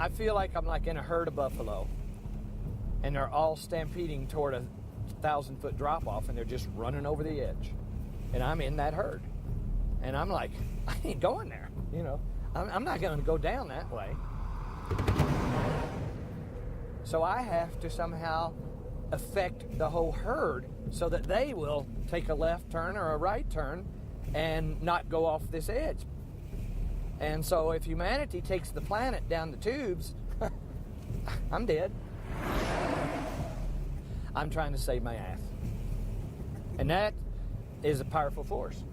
I feel like I'm like in a herd of buffalo, and they're all stampeding toward a 1,000-foot drop-off, and they're just running over the edge. And I'm in that herd. And I'm like, I ain't going there, you know. I'm not going to go down that way. So I have to somehow affect the whole herd so that they will take a left turn or a right turn and not go off this edge. And so if humanity takes the planet down the tubes, I'm dead. I'm trying to save my ass. And that is a powerful force.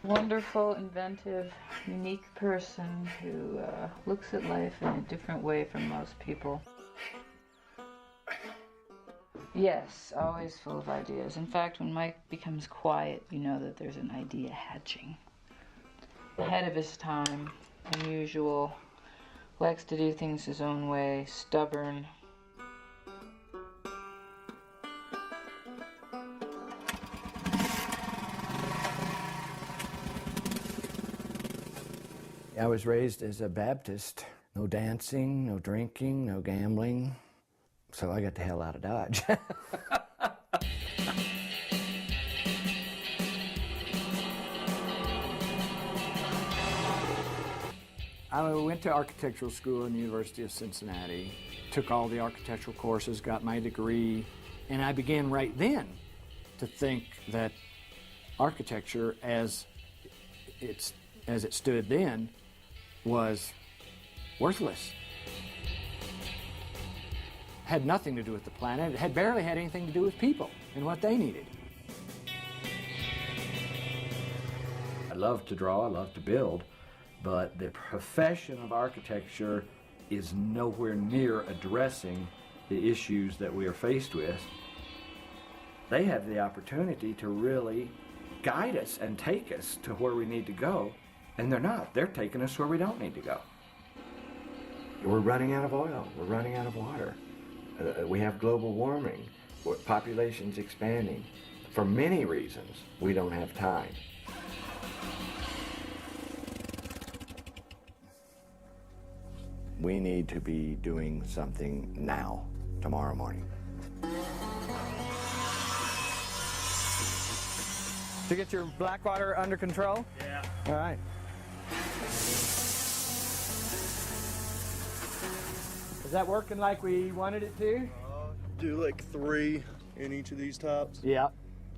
Wonderful, inventive, unique person who looks at life in a different way from most people. Yes, always full of ideas. In fact, when Mike becomes quiet, you know that there's an idea hatching. Ahead of his time, unusual, likes to do things his own way, stubborn. I was raised as a Baptist. No dancing, no drinking, no gambling. So I got the hell out of Dodge. I went to architectural school in the University of Cincinnati, took all the architectural courses, got my degree, and I began right then to think that architecture as it stood then was worthless. Had nothing to do with the planet. It had barely had anything to do with people and what they needed. I love to draw, I love to build, but the profession of architecture is nowhere near addressing the issues that we are faced with. They have the opportunity to really guide us and take us to where we need to go, and they're not. They're taking us where we don't need to go. We're running out of oil. We're running out of water. We have global warming. Population's expanding. For many reasons, we don't have time. We need to be doing something now, tomorrow morning. To get your black water under control? Yeah. All right. Is that working like we wanted it to? Do like 3 in each of these tops. Yeah.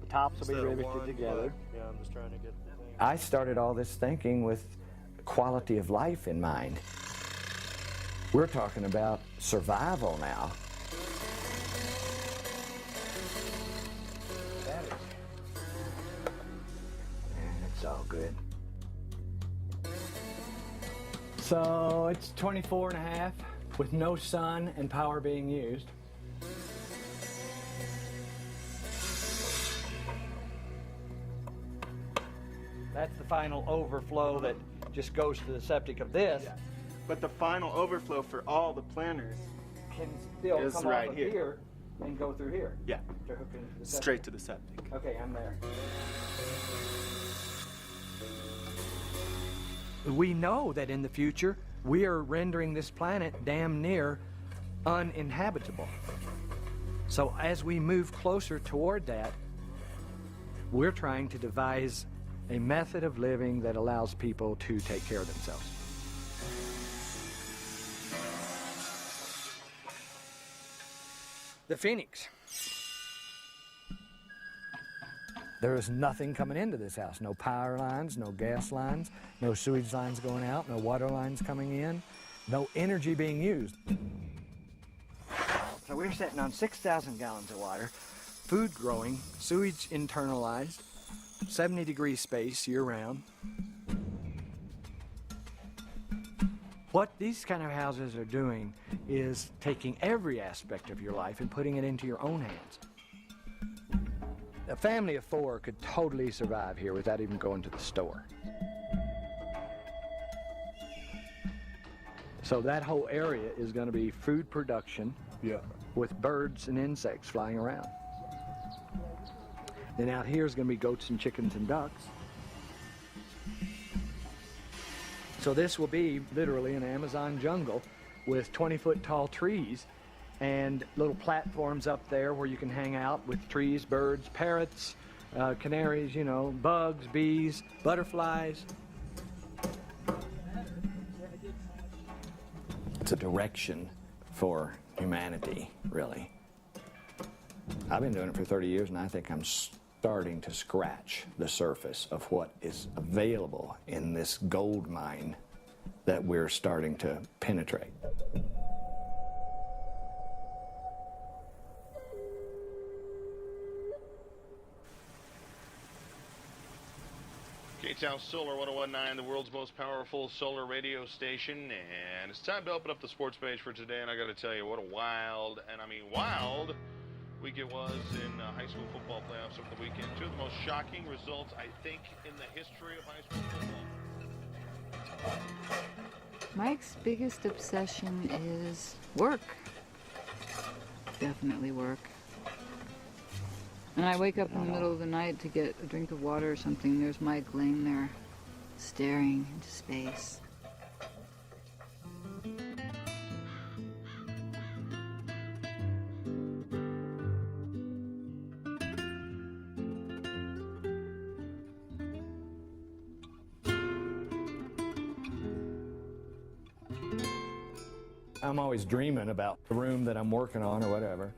The tops will be Instead of riveted one, together. but, yeah, I'm just trying to get the thing. I started all this thinking with quality of life in mind. We're talking about survival now. That is. It's all good. So it's 24 and a half with no sun and power being used. That's the final overflow that just goes to the septic of this. Yeah. But the final overflow for all the planters Can still is come right off of here. here and go through here. Yeah. To hook into the septic. Straight to the septic. Okay, I'm there. We know that in the future, we are rendering this planet damn near uninhabitable. So as we move closer toward that, we're trying to devise a method of living that allows people to take care of themselves. The Phoenix. There is nothing coming into this house. No power lines, no gas lines, no sewage lines going out, no water lines coming in, no energy being used. So we're sitting on 6,000 gallons of water, food growing, sewage internalized, 70-degree space year-round. What these kind of houses are doing is taking every aspect of your life and putting it into your own hands. A family of 4 could totally survive here without even going to the store. So that whole area is going to be food production, Yeah. with birds and insects flying around. Then out here is going to be goats and chickens and ducks. So this will be literally an Amazon jungle with 20-foot tall trees and little platforms up there where you can hang out with trees, birds, parrots, canaries, you know, bugs, bees, butterflies. It's a direction for humanity, really. I've been doing it for 30 years, and I think I'm starting to scratch the surface of what is available in this gold mine that we're starting to penetrate. K-Town Solar 1019, the world's most powerful solar radio station, and it's time to open up the sports page for today, and I got to tell you, what a wild, and I mean wild, week it was in high school football playoffs over the weekend. 2 of the most shocking results, I think, in the history of high school football. Mike's biggest obsession is work. Definitely work. And I wake up in the middle of the night to get a drink of water or something, and there's Mike laying there, staring into space. I'm always dreaming about the room that I'm working on or whatever.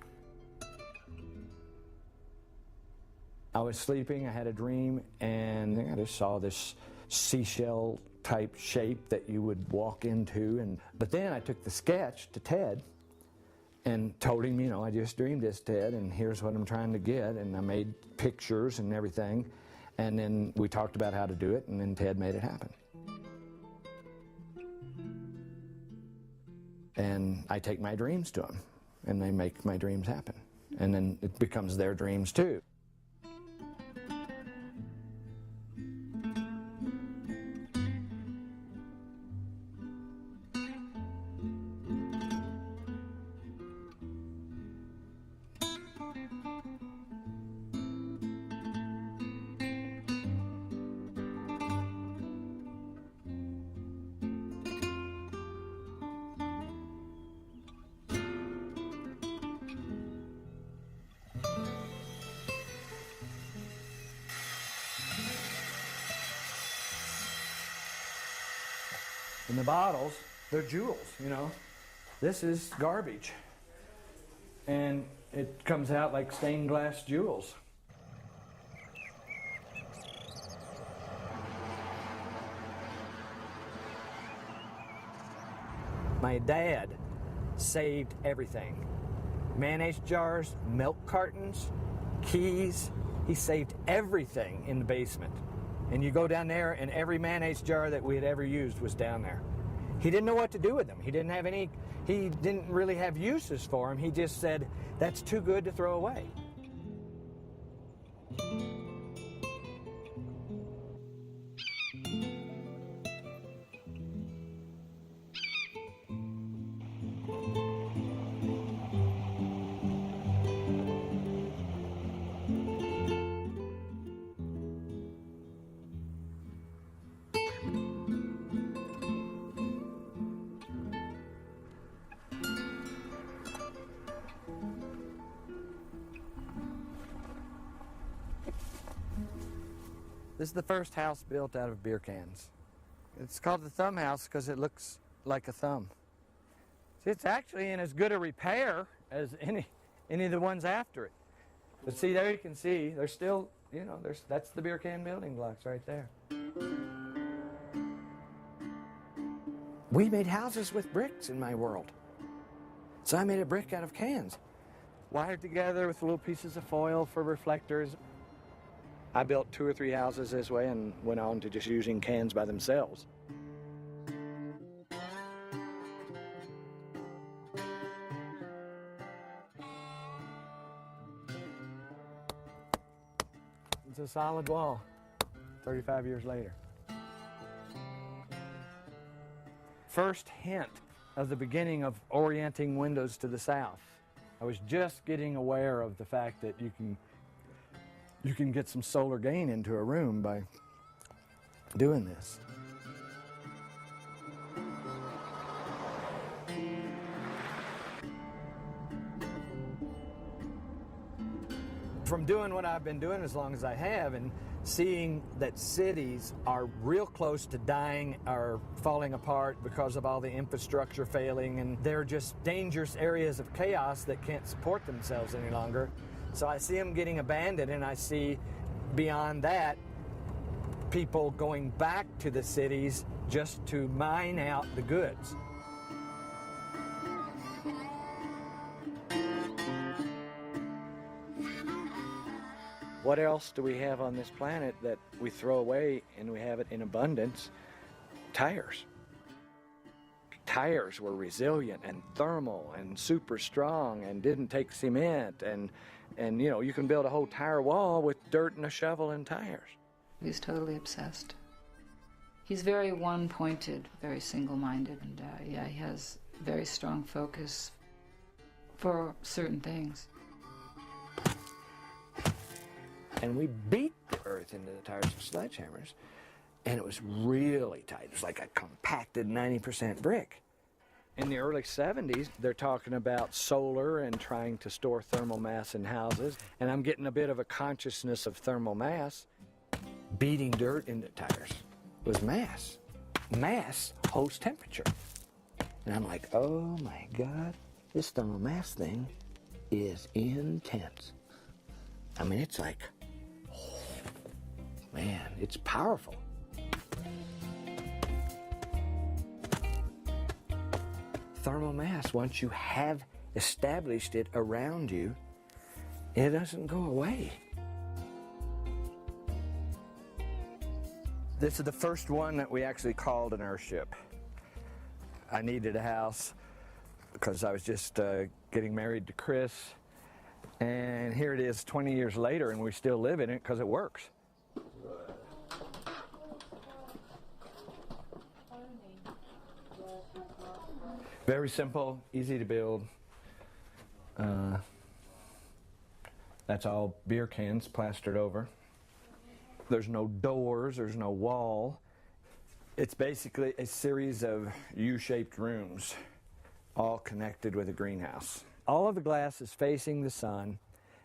I was sleeping, I had a dream, and I just saw this seashell type shape that you would walk into. But then I took the sketch to Ted and told him, you know, I just dreamed this, Ted, and here's what I'm trying to get. And I made pictures and everything. And then we talked about how to do it, and then Ted made it happen. And I take my dreams to them, and they make my dreams happen. And then it becomes their dreams too. And the bottles, they're jewels, you know. This is garbage. And it comes out like stained glass jewels. My dad saved everything. Mayonnaise jars, milk cartons, keys. He saved everything in the basement. And you go down there, and every mayonnaise jar that we had ever used was down there. He didn't know what to do with them. He didn't really have uses for them. He just said, that's too good to throw away. This is the first house built out of beer cans. It's called the thumb house because it looks like a thumb. See, it's actually in as good a repair as any of the ones after it. But see, there you can see, there's still, you know, that's the beer can building blocks right there. We made houses with bricks in my world. So I made a brick out of cans, wired together with little pieces of foil for reflectors. I built 2 or 3 houses this way and went on to just using cans by themselves. a solid wall 35 years later. First hint of the beginning of orienting windows to the south. I was just getting aware of the fact that you can get some solar gain into a room by doing this. From doing what I've been doing as long as I have and seeing that cities are real close to dying or falling apart because of all the infrastructure failing, and they're just dangerous areas of chaos that can't support themselves any longer. So I see them getting abandoned, and I see beyond that people going back to the cities just to mine out the goods. What else do we have on this planet that we throw away and we have it in abundance? Tires. Tires were resilient and thermal and super strong and didn't take cement, and you know, you can build a whole tire wall with dirt and a shovel and tires. He's totally obsessed. He's very one-pointed, very single-minded, and yeah, he has very strong focus for certain things. And we beat the earth into the tires with sledgehammers, and it was really tight. It was like a compacted 90% brick. In the early 70s, they're talking about solar and trying to store thermal mass in houses, and I'm getting a bit of a consciousness of thermal mass. Beating dirt into tires was mass. Mass holds temperature. And I'm like, oh my God, this thermal mass thing is intense. I mean, it's like, man, it's powerful. Thermal mass, once you have established it around you, it doesn't go away. This is the first one that we actually called an Earthship. I needed a house because I was just getting married to Chris, and here it is 20 years later, and we still live in it because it works. Very simple, easy to build. That's all beer cans plastered over. There's no doors, there's no wall. It's basically a series of U-shaped rooms, all connected with a greenhouse. All of the glass is facing the sun,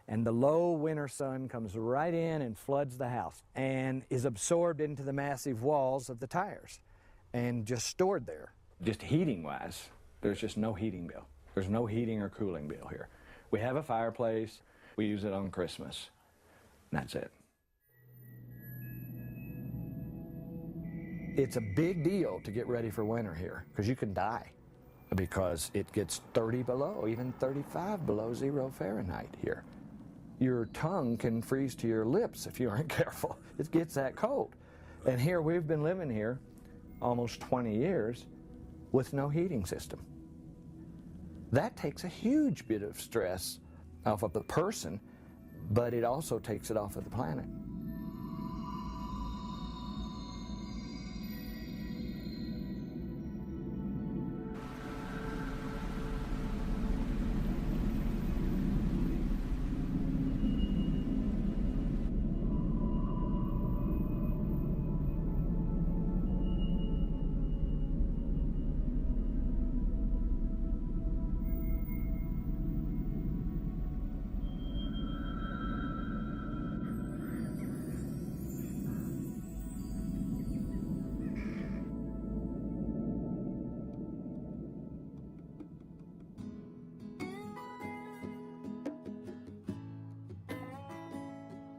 and the low winter sun comes right in and floods the house and is absorbed into the massive walls of the tires and just stored there. Just heating-wise, there's just no heating bill. There's no heating or cooling bill here. We have a fireplace. We use it on Christmas. And that's it. It's a big deal to get ready for winter here because you can die because it gets 30 below, even 35 below 0 Fahrenheit here. Your tongue can freeze to your lips if you aren't careful. It gets that cold. And here we've been living here almost 20 years with no heating system. That takes a huge bit of stress off of the person, but it also takes it off of the planet.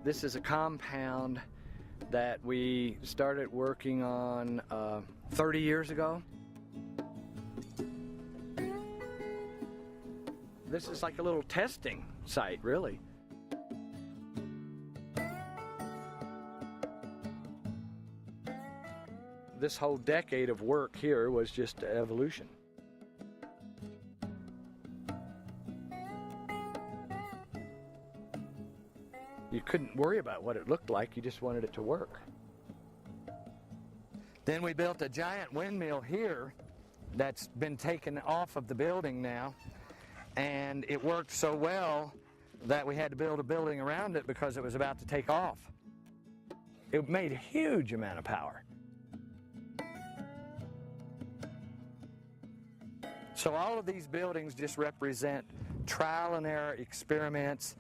This is a compound that we started working on 30 years ago. This is like a little testing site, really. This whole decade of work here was just evolution. You couldn't worry about what it looked like, you just wanted it to work. Then we built a giant windmill here that's been taken off of the building now, and it worked so well that we had to build a building around it because it was about to take off. It made a huge amount of power. So all of these buildings just represent trial and error experiments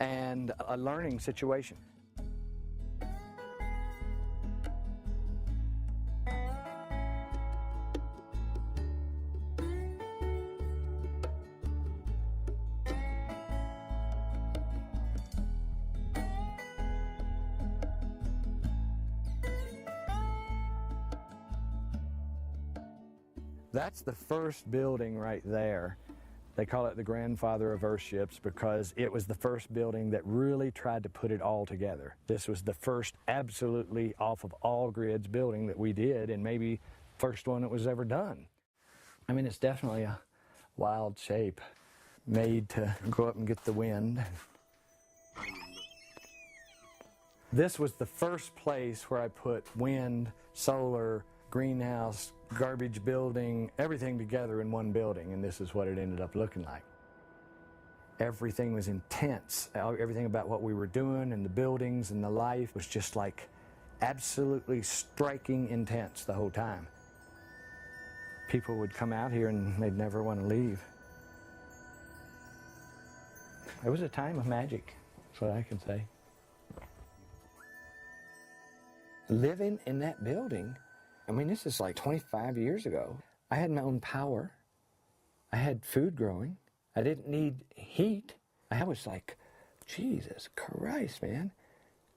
and a learning situation. That's the first building right there. They call it the grandfather of Earthships because it was the first building that really tried to put it all together. This was the first absolutely off of all grids building that we did, and maybe first one that was ever done. I mean, it's definitely a wild shape, made to go up and get the wind. This was the first place where I put wind, solar, greenhouse, garbage building, everything together in one building, and this is what it ended up looking like. Everything was intense. Everything about what we were doing and the buildings and the life was just like absolutely striking intense the whole time. People would come out here and they'd never want to leave. It was a time of magic, that's what I can say. Living in that building, I mean, this is like 25 years ago. I had my own power. I had food growing. I didn't need heat. I was like, Jesus Christ, man.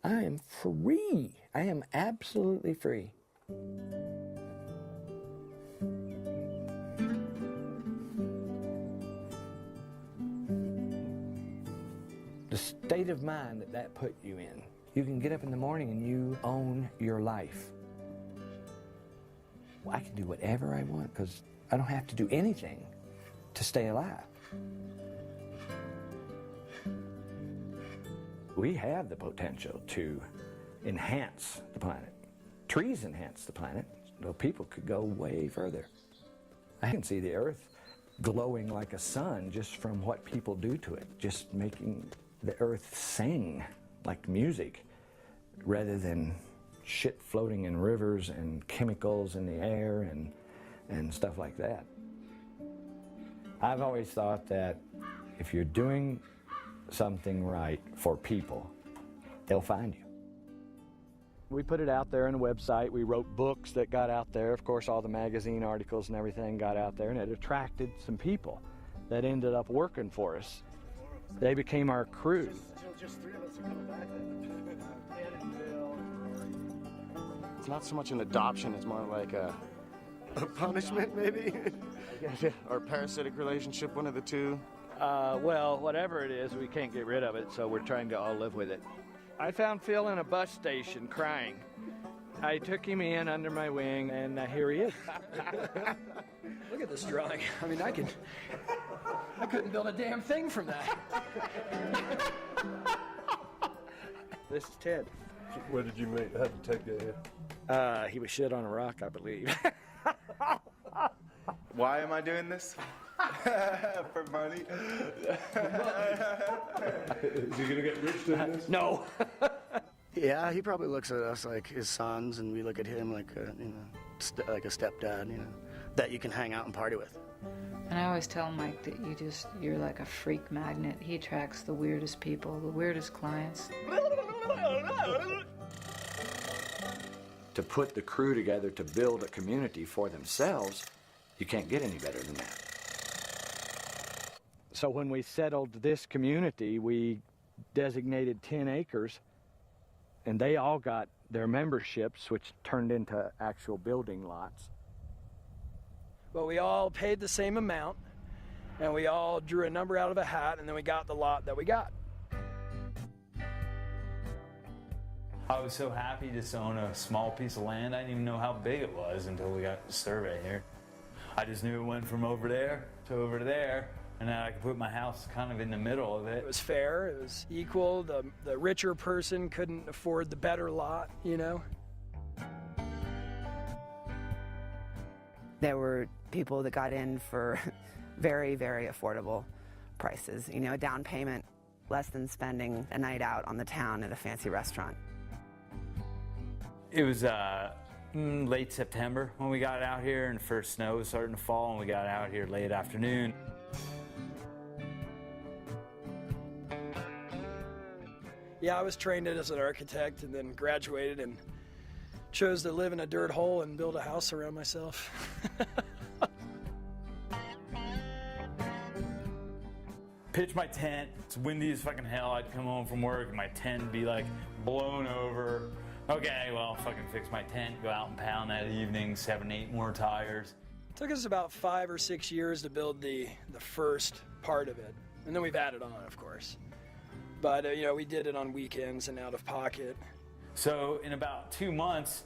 I am free. I am absolutely free. The state of mind that that put you in. You can get up in the morning and you own your life. I can do whatever I want because I don't have to do anything to stay alive. We have the potential to enhance the planet. Trees enhance the planet, so people could go way further. I can see the earth glowing like a sun just from what people do to it, just making the earth sing like music rather than shit floating in rivers and chemicals in the air and stuff like that. I've always thought that if you're doing something right for people, they'll find you. We put it out there on a website. We wrote books that got out there. Of course, all the magazine articles and everything got out there, and it attracted some people that ended up working for us. They became our crew. Just three of us are coming back then. It's not so much an adoption, it's more like a punishment, maybe? Or a parasitic relationship, one of the two. Well, whatever it is, we can't get rid of it, so we're trying to all live with it. I found Phil in a bus station crying. I took him in under my wing, and here he is. Look at this drawing. I mean, I couldn't build a damn thing from that. This is Ted. Where did you meet? How'd you take that here? He was shit on a rock, I believe. Why am I doing this? For money? Is he gonna get rich doing this? No. Yeah, he probably looks at us like his sons, and we look at him like like a stepdad, that you can hang out and party with. And I always tell Mike that you're like a freak magnet. He attracts the weirdest people, the weirdest clients. To put the crew together to build a community for themselves, you can't get any better than that. So when we settled this community, we designated 10 acres, and they all got their memberships, which turned into actual building lots. But we all paid the same amount, and we all drew a number out of a hat, and then we got the lot that we got. I was so happy just to own a small piece of land. I didn't even know how big it was until we got the survey here. I just knew it went from over there to over there, and then I could put my house kind of in the middle of It it. was fair, it was equal. The richer person couldn't afford the better lot, you know? There were people that got in for very, very affordable prices. You know, a down payment less than spending a night out on the town at a fancy restaurant. It was late September when we got out here, and the first snow was starting to fall, and we got out here late afternoon. Yeah, I was trained as an architect and then graduated and chose to live in a dirt hole and build a house around myself. Pitch my tent. It's windy as fucking hell. I'd come home from work and my tent would be like blown over. Okay, well, fucking fix my tent, go out and pound that evening, 7, 8 more tires. It took us about 5 or 6 years to build the first part of it. And then we've added on, of course. But, you know, we did it on weekends and out of pocket. So in about 2 months,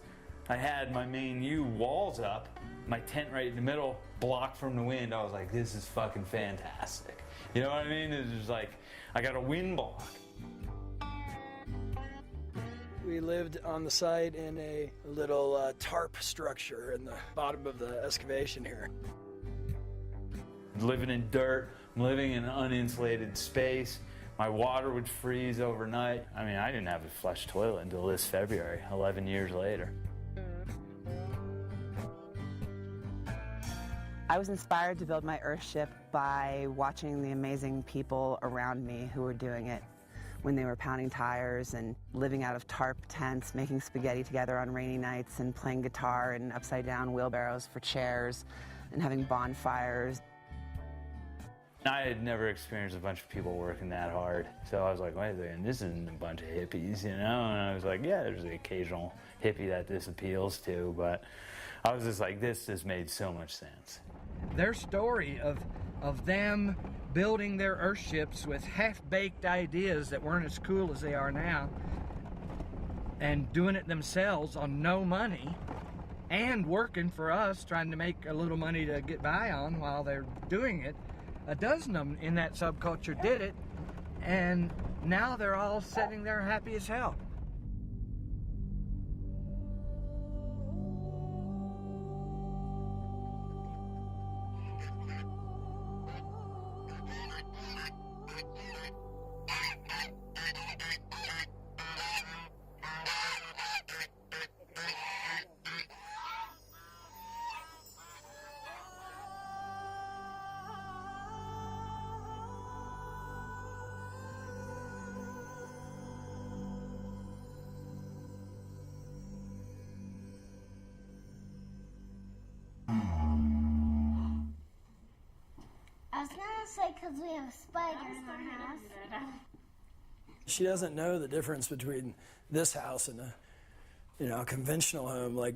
I had my main U walls up, my tent right in the middle, blocked from the wind. I was like, this is fucking fantastic. You know what I mean? It was like, I got a wind block. We lived on the site in a little tarp structure in the bottom of the excavation here. Living in dirt, I'm living in an uninsulated space. My water would freeze overnight. I mean, I didn't have a flush toilet until this February, 11 years later. I was inspired to build my Earthship by watching the amazing people around me who were doing it when they were pounding tires and living out of tarp tents, making spaghetti together on rainy nights and playing guitar in upside-down wheelbarrows for chairs and having bonfires. I had never experienced a bunch of people working that hard. So I was like, wait a second, this isn't a bunch of hippies, you know? And I was like, yeah, there's the occasional hippie that this appeals to, but I was just like, this just made so much sense. Their story of them building their Earthships with half-baked ideas that weren't as cool as they are now and doing it themselves on no money and working for us, trying to make a little money to get by on while they're doing it. A dozen of them in that subculture did it, and now they're all sitting there happy as hell. I was gonna say because we have a spider in our house. She doesn't know the difference between this house and a conventional home like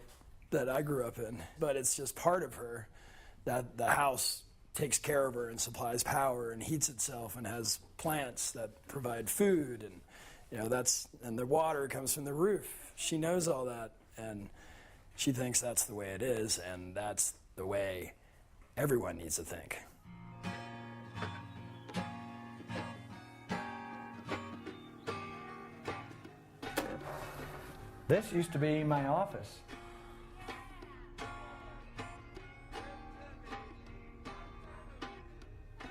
that I grew up in. But it's just part of her that the house takes care of her and supplies power and heats itself and has plants that provide food and and the water comes from the roof. She knows all that and she thinks that's the way it is, and that's the way everyone needs to think. This used to be my office.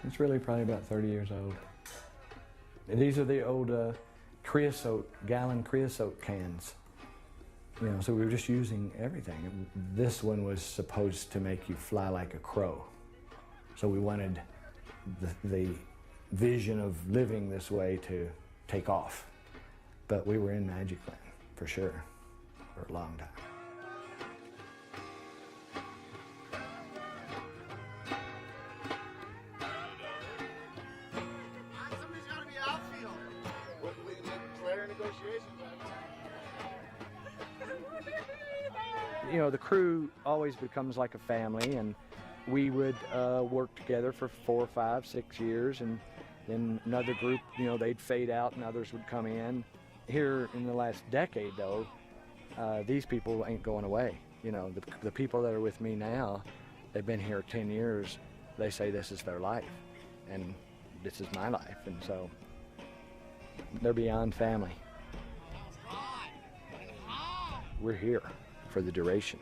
It's really probably about 30 years old. These are the old gallon creosote cans. You know, so we were just using everything. This one was supposed to make you fly like a crow. So we wanted the vision of living this way to take off. But we were in Magic Land, for sure, for a long time. Somebody's got to be outfield. What we need player negotiations. You know, the crew always becomes like a family, and we would work together for 4, 5, 6 years, and then another group, you know, they'd fade out and others would come in. Here in the last decade, though, these people ain't going away. You know, the people that are with me now, they've been here 10 years. They say this is their life. and this is my life, and so they're beyond family. We're here for the duration.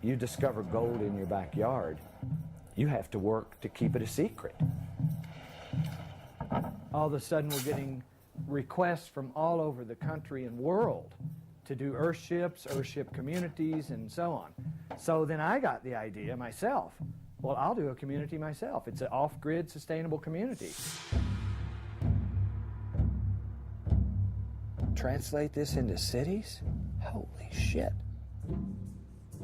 You discover gold in your backyard, you have to work to keep it a secret. All of a sudden we're getting requests from all over the country and world to do Earthships, Earthship communities, and so on. So then I got the idea myself. Well, I'll do a community myself. It's an off-grid sustainable community. Translate this into cities? Holy shit.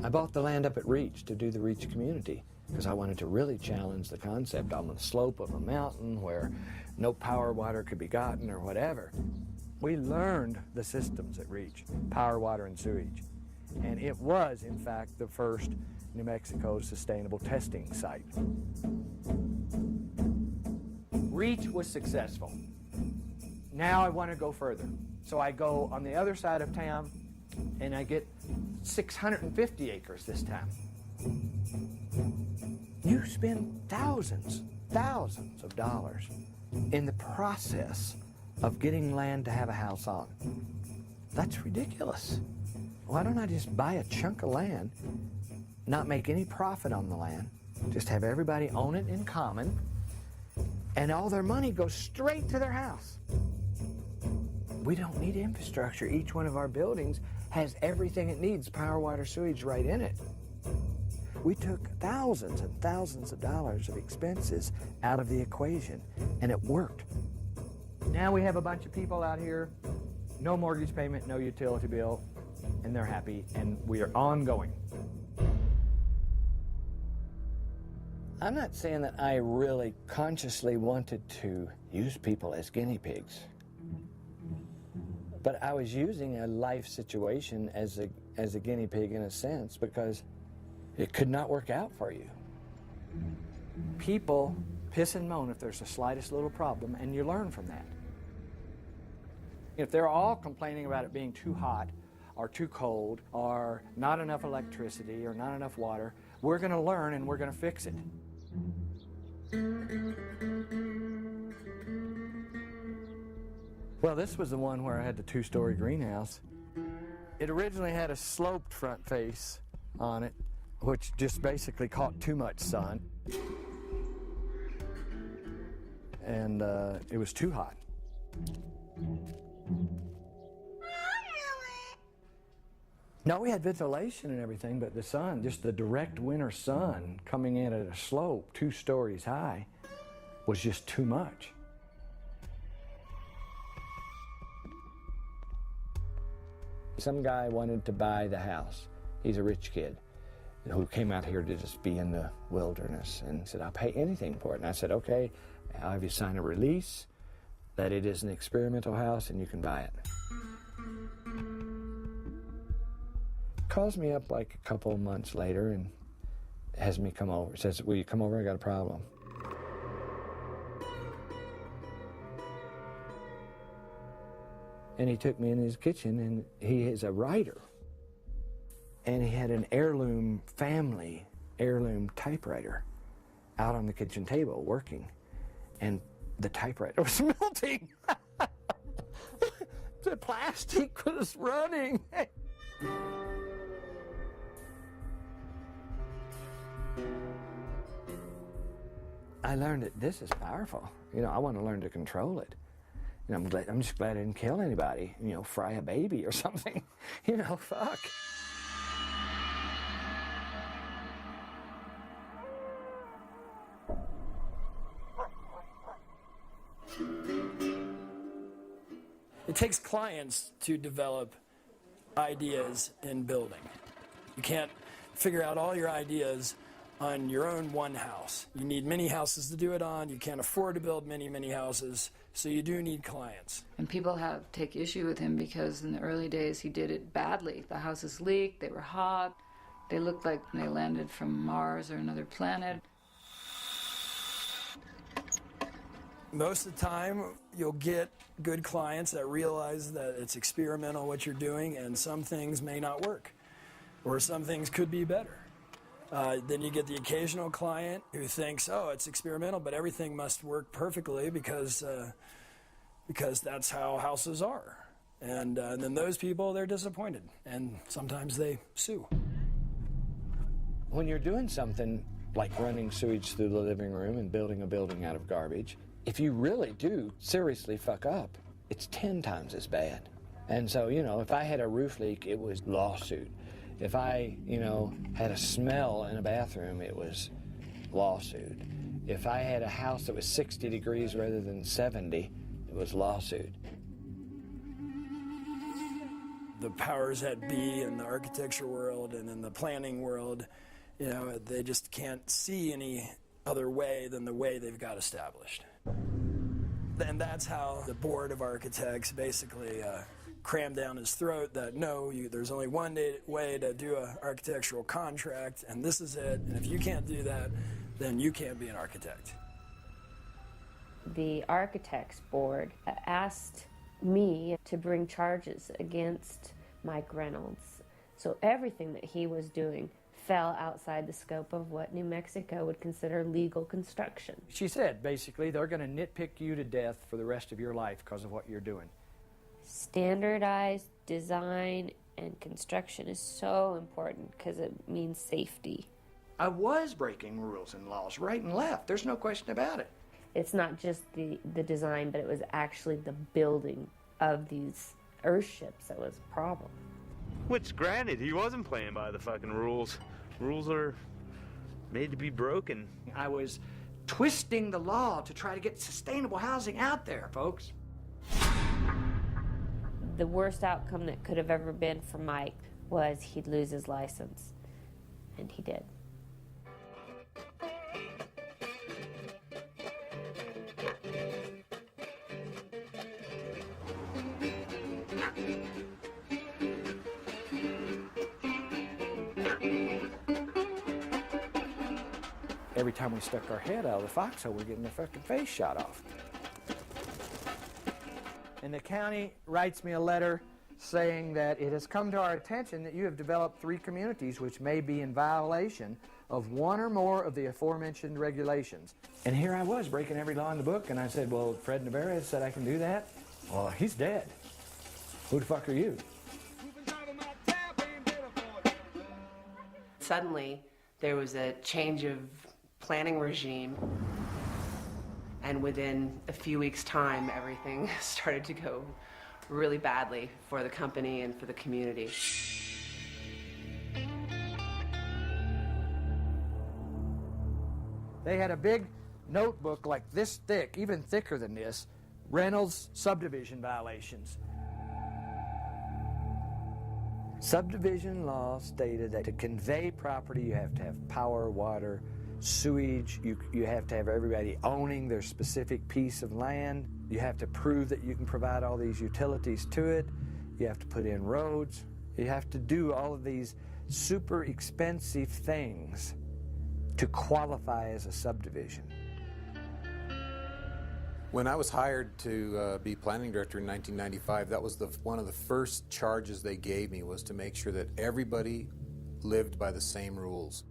I bought the land up at Reach to do the Reach community because I wanted to really challenge the concept on the slope of a mountain where no power water could be gotten or whatever. We learned the systems at Reach, power, water, and sewage. And it was, in fact, the first New Mexico sustainable testing site. Reach was successful. Now I want to go further. So I go on the other side of town and I get 650 acres this time. You spend thousands of dollars in the process of getting land to have a house on. That's ridiculous. Why don't I just buy a chunk of land, not make any profit on the land, just have everybody own it in common, and all their money goes straight to their house. We don't need infrastructure. Each one of our buildings has everything it needs, power, water, sewage right in it. We took thousands and thousands of dollars of expenses out of the equation, and it worked. Now we have a bunch of people out here, no mortgage payment, no utility bill, and they're happy, and we are ongoing. I'm not saying that I really consciously wanted to use people as guinea pigs, but I was using a life situation as a guinea pig in a sense because it could not work out for you. People piss and moan if there's the slightest little problem, and you learn from that. If they're all complaining about it being too hot or too cold or not enough electricity or not enough water, we're going to learn and we're going to fix it. Well, this was the one where I had the two-story greenhouse. It originally had a sloped front face on it, which just basically caught too much sun. And it was too hot. No, we had ventilation and everything, but the sun, just the direct winter sun coming in at a slope 2 stories high was just too much. Some guy wanted to buy the house. He's a rich kid who came out here to just be in the wilderness and said, I'll pay anything for it. And I said, okay, I'll have you sign a release that it is an experimental house and you can buy it. Calls me up like a couple of months later and has me come over. Says, will you come over? I got a problem. And he took me in his kitchen, and he is a writer. And he had an heirloom typewriter out on the kitchen table working. And the typewriter was melting. The plastic was running. I learned that this is powerful. You know, I want to learn to control it. You know, I'm just glad I didn't kill anybody, you know, fry a baby or something. You know, fuck. It takes clients to develop ideas in building. You can't figure out all your ideas on your own one house. You need many houses to do it on. You can't afford to build many houses So you do need clients. And people take issue with him because in the early days he did it badly. The houses leaked, they were hot, they looked like they landed from Mars or another planet. Most of the time, you'll get good clients that realize that it's experimental what you're doing, and some things may not work, or some things could be better. Then you get the occasional client who thinks, oh, it's experimental, but everything must work perfectly because that's how houses are. And then those people, they're disappointed, and sometimes they sue. When you're doing something like running sewage through the living room and building a building out of garbage, if you really do seriously fuck up, it's 10 times as bad. And so, if I had a roof leak, it was lawsuit. If I, had a smell in a bathroom, it was lawsuit. If I had a house that was 60 degrees rather than 70, it was lawsuit. The powers that be in the architecture world and in the planning world, they just can't see any other way than the way they've got established. And that's how the board of architects basically crammed down his throat that there's only one way to do an architectural contract, and this is it. And if you can't do that, then you can't be an architect. The architects board asked me to bring charges against Mike Reynolds. So everything that he was doing fell outside the scope of what New Mexico would consider legal construction. She said, basically, they're going to nitpick you to death for the rest of your life because of what you're doing. Standardized design and construction is so important because it means safety. I was breaking rules and laws right and left. There's no question about it. It's not just the design, but it was actually the building of these Earthships that was a problem. Which, granted, he wasn't playing by the fucking rules. Rules are made to be broken. I was twisting the law to try to get sustainable housing out there, folks. The worst outcome that could have ever been for Mike was he'd lose his license, and he did. Every time we stuck our head out of the foxhole, we're getting our fucking face shot off. And the county writes me a letter saying that it has come to our attention that you have developed 3 communities which may be in violation of one or more of the aforementioned regulations. And here I was breaking every law in the book, and I said, well, Fred Navarro said I can do that. Well, he's dead. Who the fuck are you? Suddenly, there was a change of planning regime, and within a few weeks' time, everything started to go really badly for the company and for the community. They had a big notebook like this thick, even thicker than this, Reynolds subdivision violations. Subdivision law stated that to convey property, you have to have power, water, sewage. You have to have everybody owning their specific piece of land. You have to prove that you can provide all these utilities to it. You have to put in roads. You have to do all of these super expensive things to qualify as a subdivision. When I was hired to be planning director in 1995, that was one of the first charges they gave me, was to make sure that everybody lived by the same rules.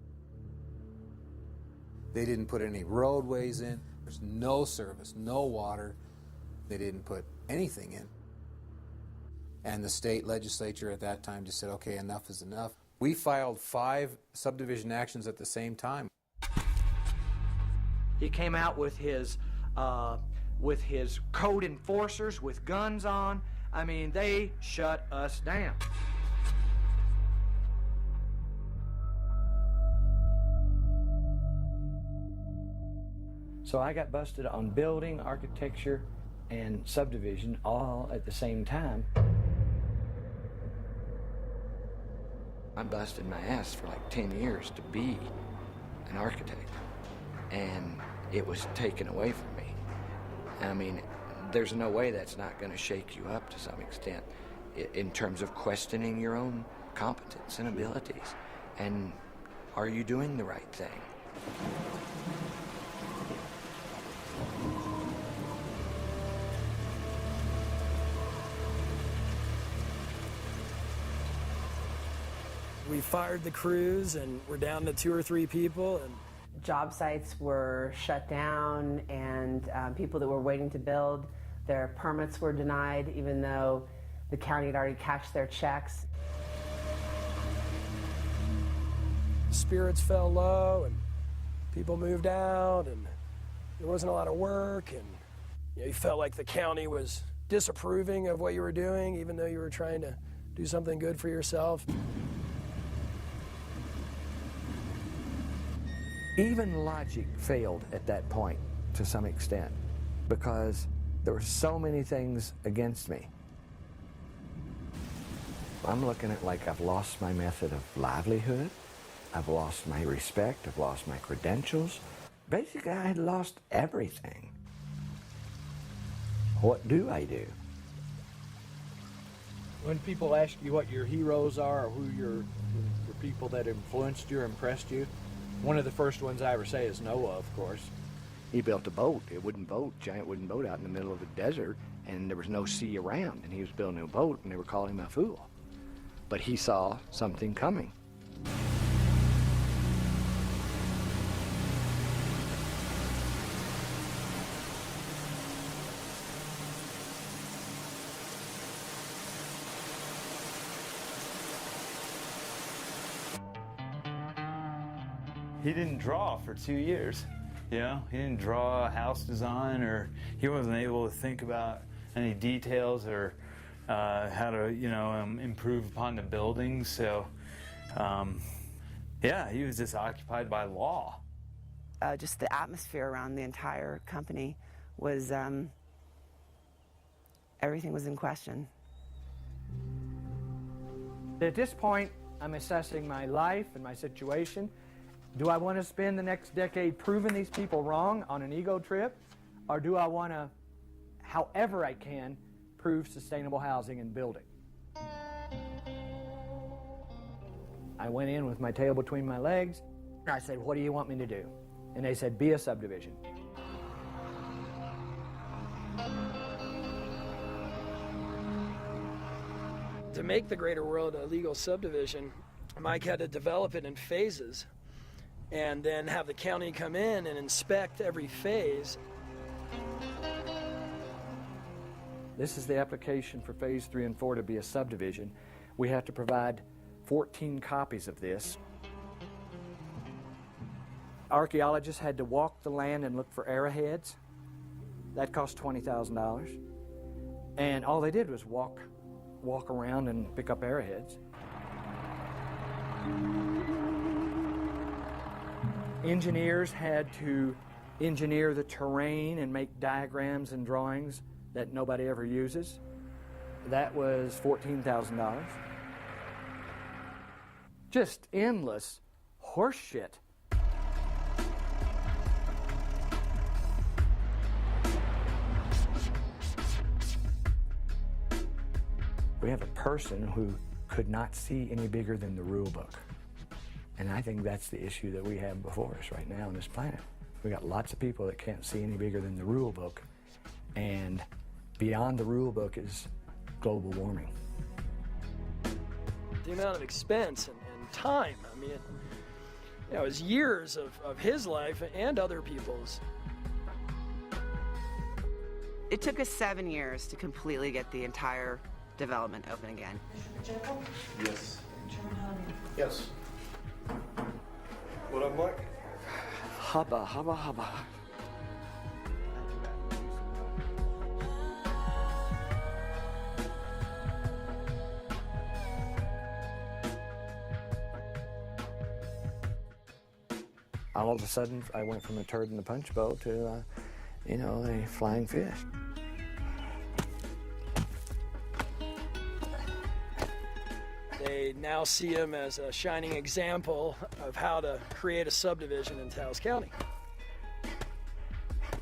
They didn't put any roadways in. There's no service, no water. They didn't put anything in. And the state legislature at that time just said, okay, enough is enough. We filed 5 subdivision actions at the same time. He came out with his code enforcers with guns on. I mean, they shut us down. So I got busted on building, architecture, and subdivision all at the same time. I busted my ass for like 10 years to be an architect, and it was taken away from me. I mean, there's no way that's not going to shake you up to some extent in terms of questioning your own competence and abilities. And are you doing the right thing? We fired the crews and we're down to 2 or 3 people. And job sites were shut down, and people that were waiting to build, their permits were denied even though the county had already cashed their checks. Spirits fell low and people moved out and there wasn't a lot of work, and you felt like the county was disapproving of what you were doing even though you were trying to do something good for yourself. Even logic failed at that point to some extent because there were so many things against me. I'm looking at like I've lost my method of livelihood, I've lost my respect, I've lost my credentials. Basically, I had lost everything. What do I do? When people ask you what your heroes are or who your people that influenced you or impressed you, one of the first ones I ever say is Noah, of course. He built a boat, giant wooden boat out in the middle of the desert, and there was no sea around, and he was building a boat, and they were calling him a fool. But he saw something coming. He didn't draw for 2 years. You know, he didn't draw a house design, or he wasn't able to think about any details or how to, improve upon the buildings. So, yeah, he was just occupied by law. Just the atmosphere around the entire company was, everything was in question. At this point, I'm assessing my life and my situation. Do I want to spend the next decade proving these people wrong on an ego trip? Or do I want to, however I can, prove sustainable housing and building? I went in with my tail between my legs. I said, what do you want me to do? And they said, be a subdivision. To make the Greater World a legal subdivision, Mike had to develop it in phases and then have the county come in and inspect every phase. This is the application for phase 3 and 4 to be a subdivision. We have to provide 14 copies of this. Archaeologists had to walk the land and look for arrowheads. That cost $20,000. And all they did was walk around and pick up arrowheads. Engineers had to engineer the terrain and make diagrams and drawings that nobody ever uses. That was $14,000. Just endless horse shit. We have a person who could not see any bigger than the rule book. And I think that's the issue that we have before us right now on this planet. We got lots of people that can't see any bigger than the rule book. And beyond the rule book is global warming. The amount of expense and time, I mean, it was years of his life and other people's. It took us 7 years to completely get the entire development open again. Yes. Yes. What up, Mike? Hubba, hubba, hubba. All of a sudden, I went from a turd in the punch bowl to, a flying fish. They now see him as a shining example of how to create a subdivision in Taos County.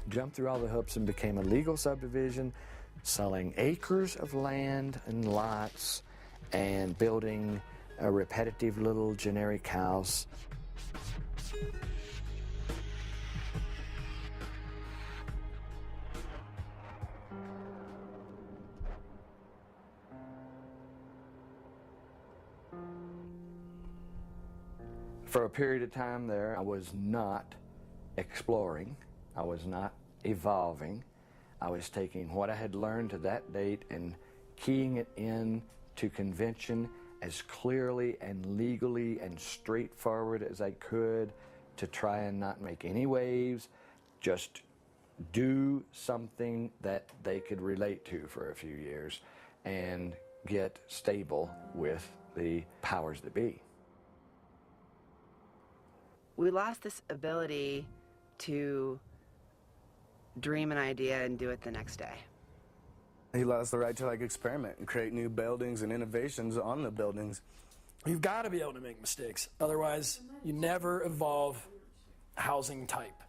jumped through all the hoops and became a legal subdivision, selling acres of land and lots and building a repetitive little generic house. For a period of time there, I was not exploring, I was not evolving. I was taking what I had learned to that date and keying it in to convention as clearly and legally and straightforward as I could to try and not make any waves, just do something that they could relate to for a few years and get stable with the powers that be. We lost this ability to dream an idea and do it the next day. He lost the right to experiment and create new buildings and innovations on the buildings. You've got to be able to make mistakes. Otherwise, you never evolve housing type.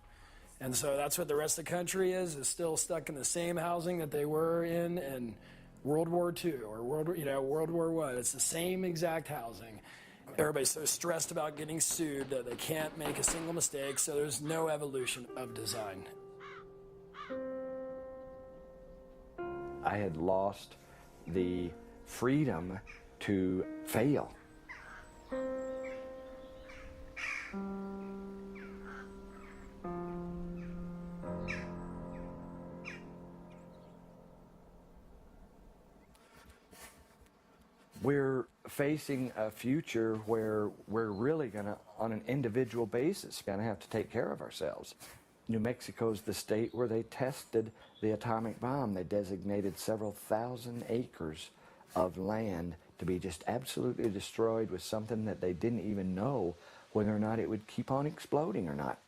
And so that's what the rest of the country is still stuck in the same housing that they were in World War II or World War I. It's the same exact housing. Everybody's so stressed about getting sued that they can't make a single mistake, so there's no evolution of design. I had lost the freedom to fail. We're facing a future where we're really gonna, on an individual basis, gonna have to take care of ourselves. New Mexico's the state where they tested the atomic bomb. They designated several thousand acres of land to be just absolutely destroyed with something that they didn't even know whether or not it would keep on exploding or not.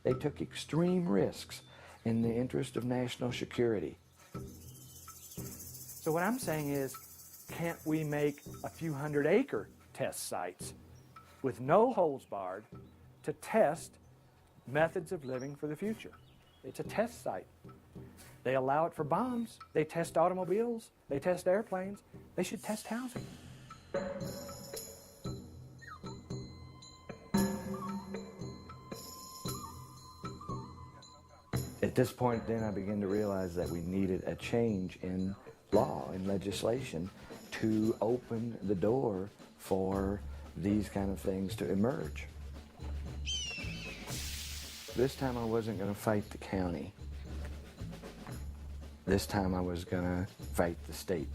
They took extreme risks in the interest of national security. So what I'm saying is, can't we make a few 100-acre test sites with no holes barred to test methods of living for the future? It's a test site. They allow it for bombs. They test automobiles. They test airplanes. They should test housing. At this point, then, I began to realize that we needed a change in law and legislation to open the door for these kind of things to emerge. This time I wasn't going to fight the county. This time I was going to fight the state.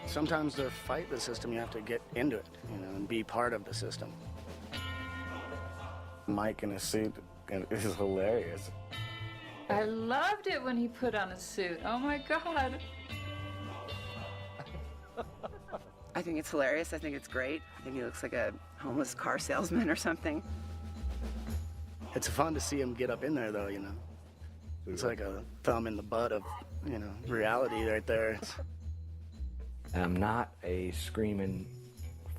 Sometimes to fight the system, you have to get into it, and be part of the system. Mike in a suit is hilarious. I loved it when he put on a suit. Oh my God. I think it's hilarious. I think it's great. I think he looks like a homeless car salesman or something. It's fun to see him get up in there, though, It's like a thumb in the butt of, reality right there. I'm not a screaming,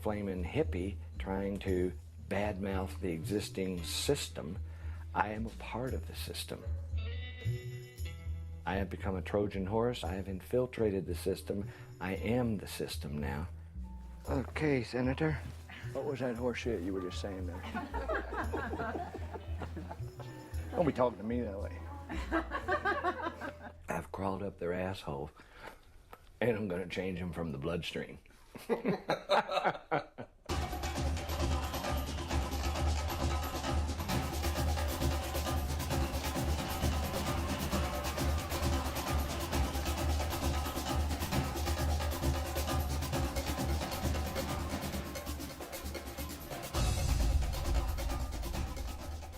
flaming hippie trying to badmouth the existing system. I am a part of the system. I have become a Trojan horse. I have infiltrated the system. I am the system now. Okay, Senator. What was that horse shit you were just saying there? Don't be talking to me that way. I've crawled up their asshole, and I'm going to change them from the bloodstream.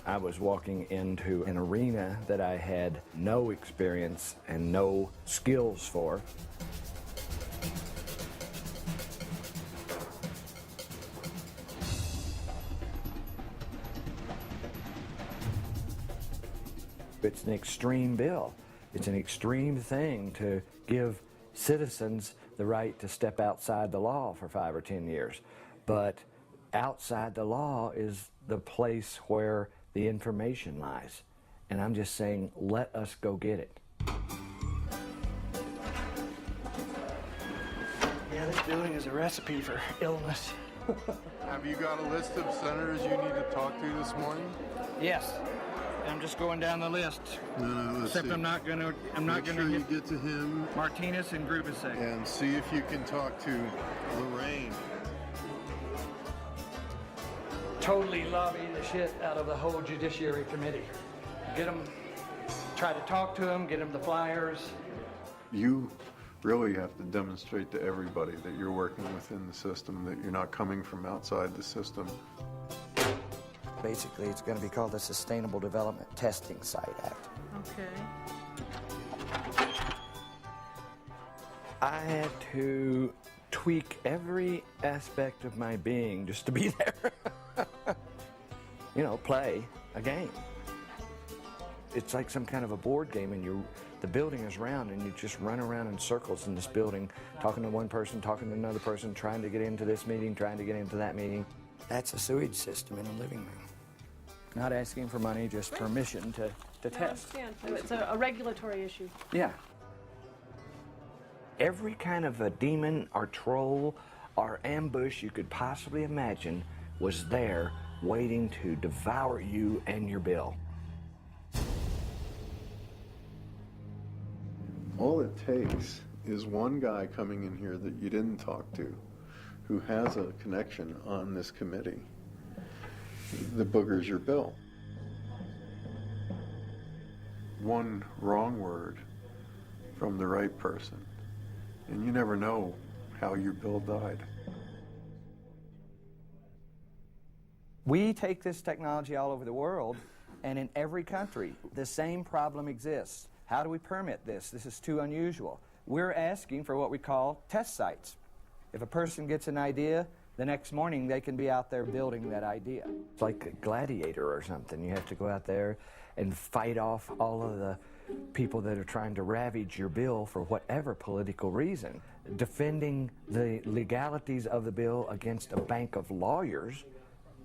I was walking into an arena that I had no experience and no skills for. It's an extreme bill. It's an extreme thing to give citizens the right to step outside the law for 5 or 10 years. But outside the law is the place where the information lies. And I'm just saying, let us go get it. Yeah, this building is a recipe for illness. Have you got a list of senators you need to talk to this morning? Yes. I'm just going down the list. Except see. I'm not gonna Make sure you get to him. Martinez and Grubasek. And see if you can talk to Lorraine. Totally lobby the shit out of the whole Judiciary Committee. Get them, try to talk to them, get them the flyers. You really have to demonstrate to everybody that you're working within the system, that you're not coming from outside the system. Basically, it's going to be called the Sustainable Development Testing Site Act. Okay. I had to tweak every aspect of my being just to be there. You know, play a game. It's like some kind of a board game, and the building is round, and you just run around in circles in this building, talking to one person, talking to another person, trying to get into this meeting, trying to get into that meeting. That's a sewage system in a living room. Not asking for money, just permission to test. I understand. It's a regulatory issue. Yeah. Every kind of a demon or troll or ambush you could possibly imagine was there waiting to devour you and your bill. All it takes is one guy coming in here that you didn't talk to, who has a connection on this committee. The booger's your bill. One wrong word from the right person, and you never know how your bill died. We take this technology all over the world, and in every country, the same problem exists. How do we permit this? This is too unusual. We're asking for what we call test sites. If a person gets an idea, the next morning they can be out there building that idea. It's like a gladiator or something. You have to go out there and fight off all of the people that are trying to ravage your bill for whatever political reason. Defending the legalities of the bill against a bank of lawyers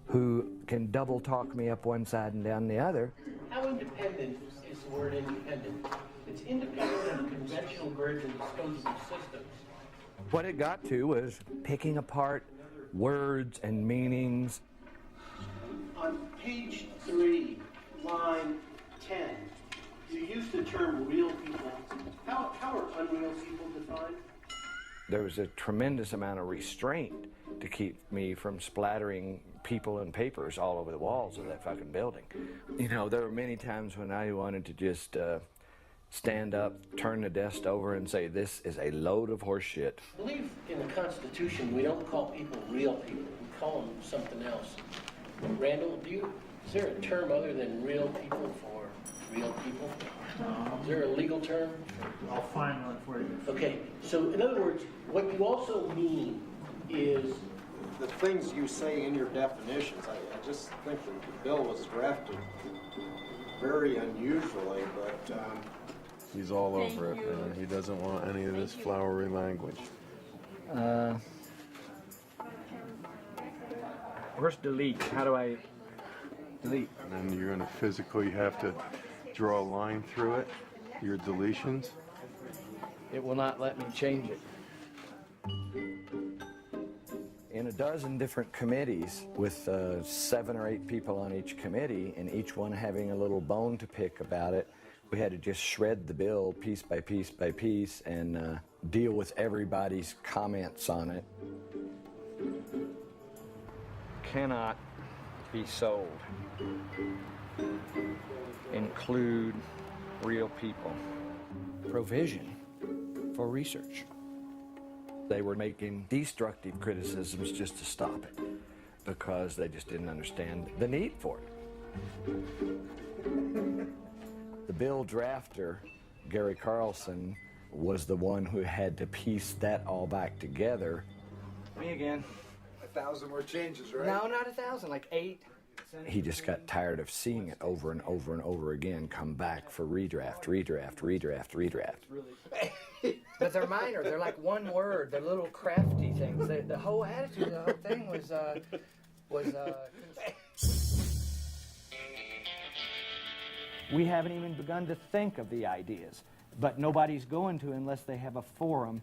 who can double talk me up one side and down the other. How independent is the word independent? It's independent of conventional grids and disposable systems. What it got to was picking apart words and meanings. On page 3, line 10, you use the term real people. How are unreal people defined? There was a tremendous amount of restraint to keep me from splattering people and papers all over the walls of that fucking building. You know, there were many times when I wanted to just stand up, turn the desk over, and say, this is a load of horse shit. I believe in the Constitution we don't call people real people. We call them something else. Randall, is there a term other than real people for real people? Is there a legal term? I'll find one for you. Okay, so in other words, what you also mean is the things you say in your definitions. I just think that the bill was drafted very unusually, but He's all over it, man. He doesn't want any of this flowery language. Where's delete? How do I delete? And then you're going to physically have to draw a line through it, your deletions. It will not let me change it. In a dozen different committees with 7 or 8 people on each committee, and each one having a little bone to pick about it, we had to just shred the bill piece by piece by piece and deal with everybody's comments on it. Cannot be sold. Include real people. Provision for research. They were making destructive criticisms just to stop it because they just didn't understand the need for it. The bill drafter, Gary Carlson, was the one who had to piece that all back together. Me again. 1,000 more changes, right? No, not 1,000, like 8. He just got tired of seeing it over and over and over again come back for redraft, redraft, redraft, redraft. But they're minor. They're like one word. They're little crafty things. The whole attitude of the whole thing was we haven't even begun to think of the ideas, but nobody's going to unless they have a forum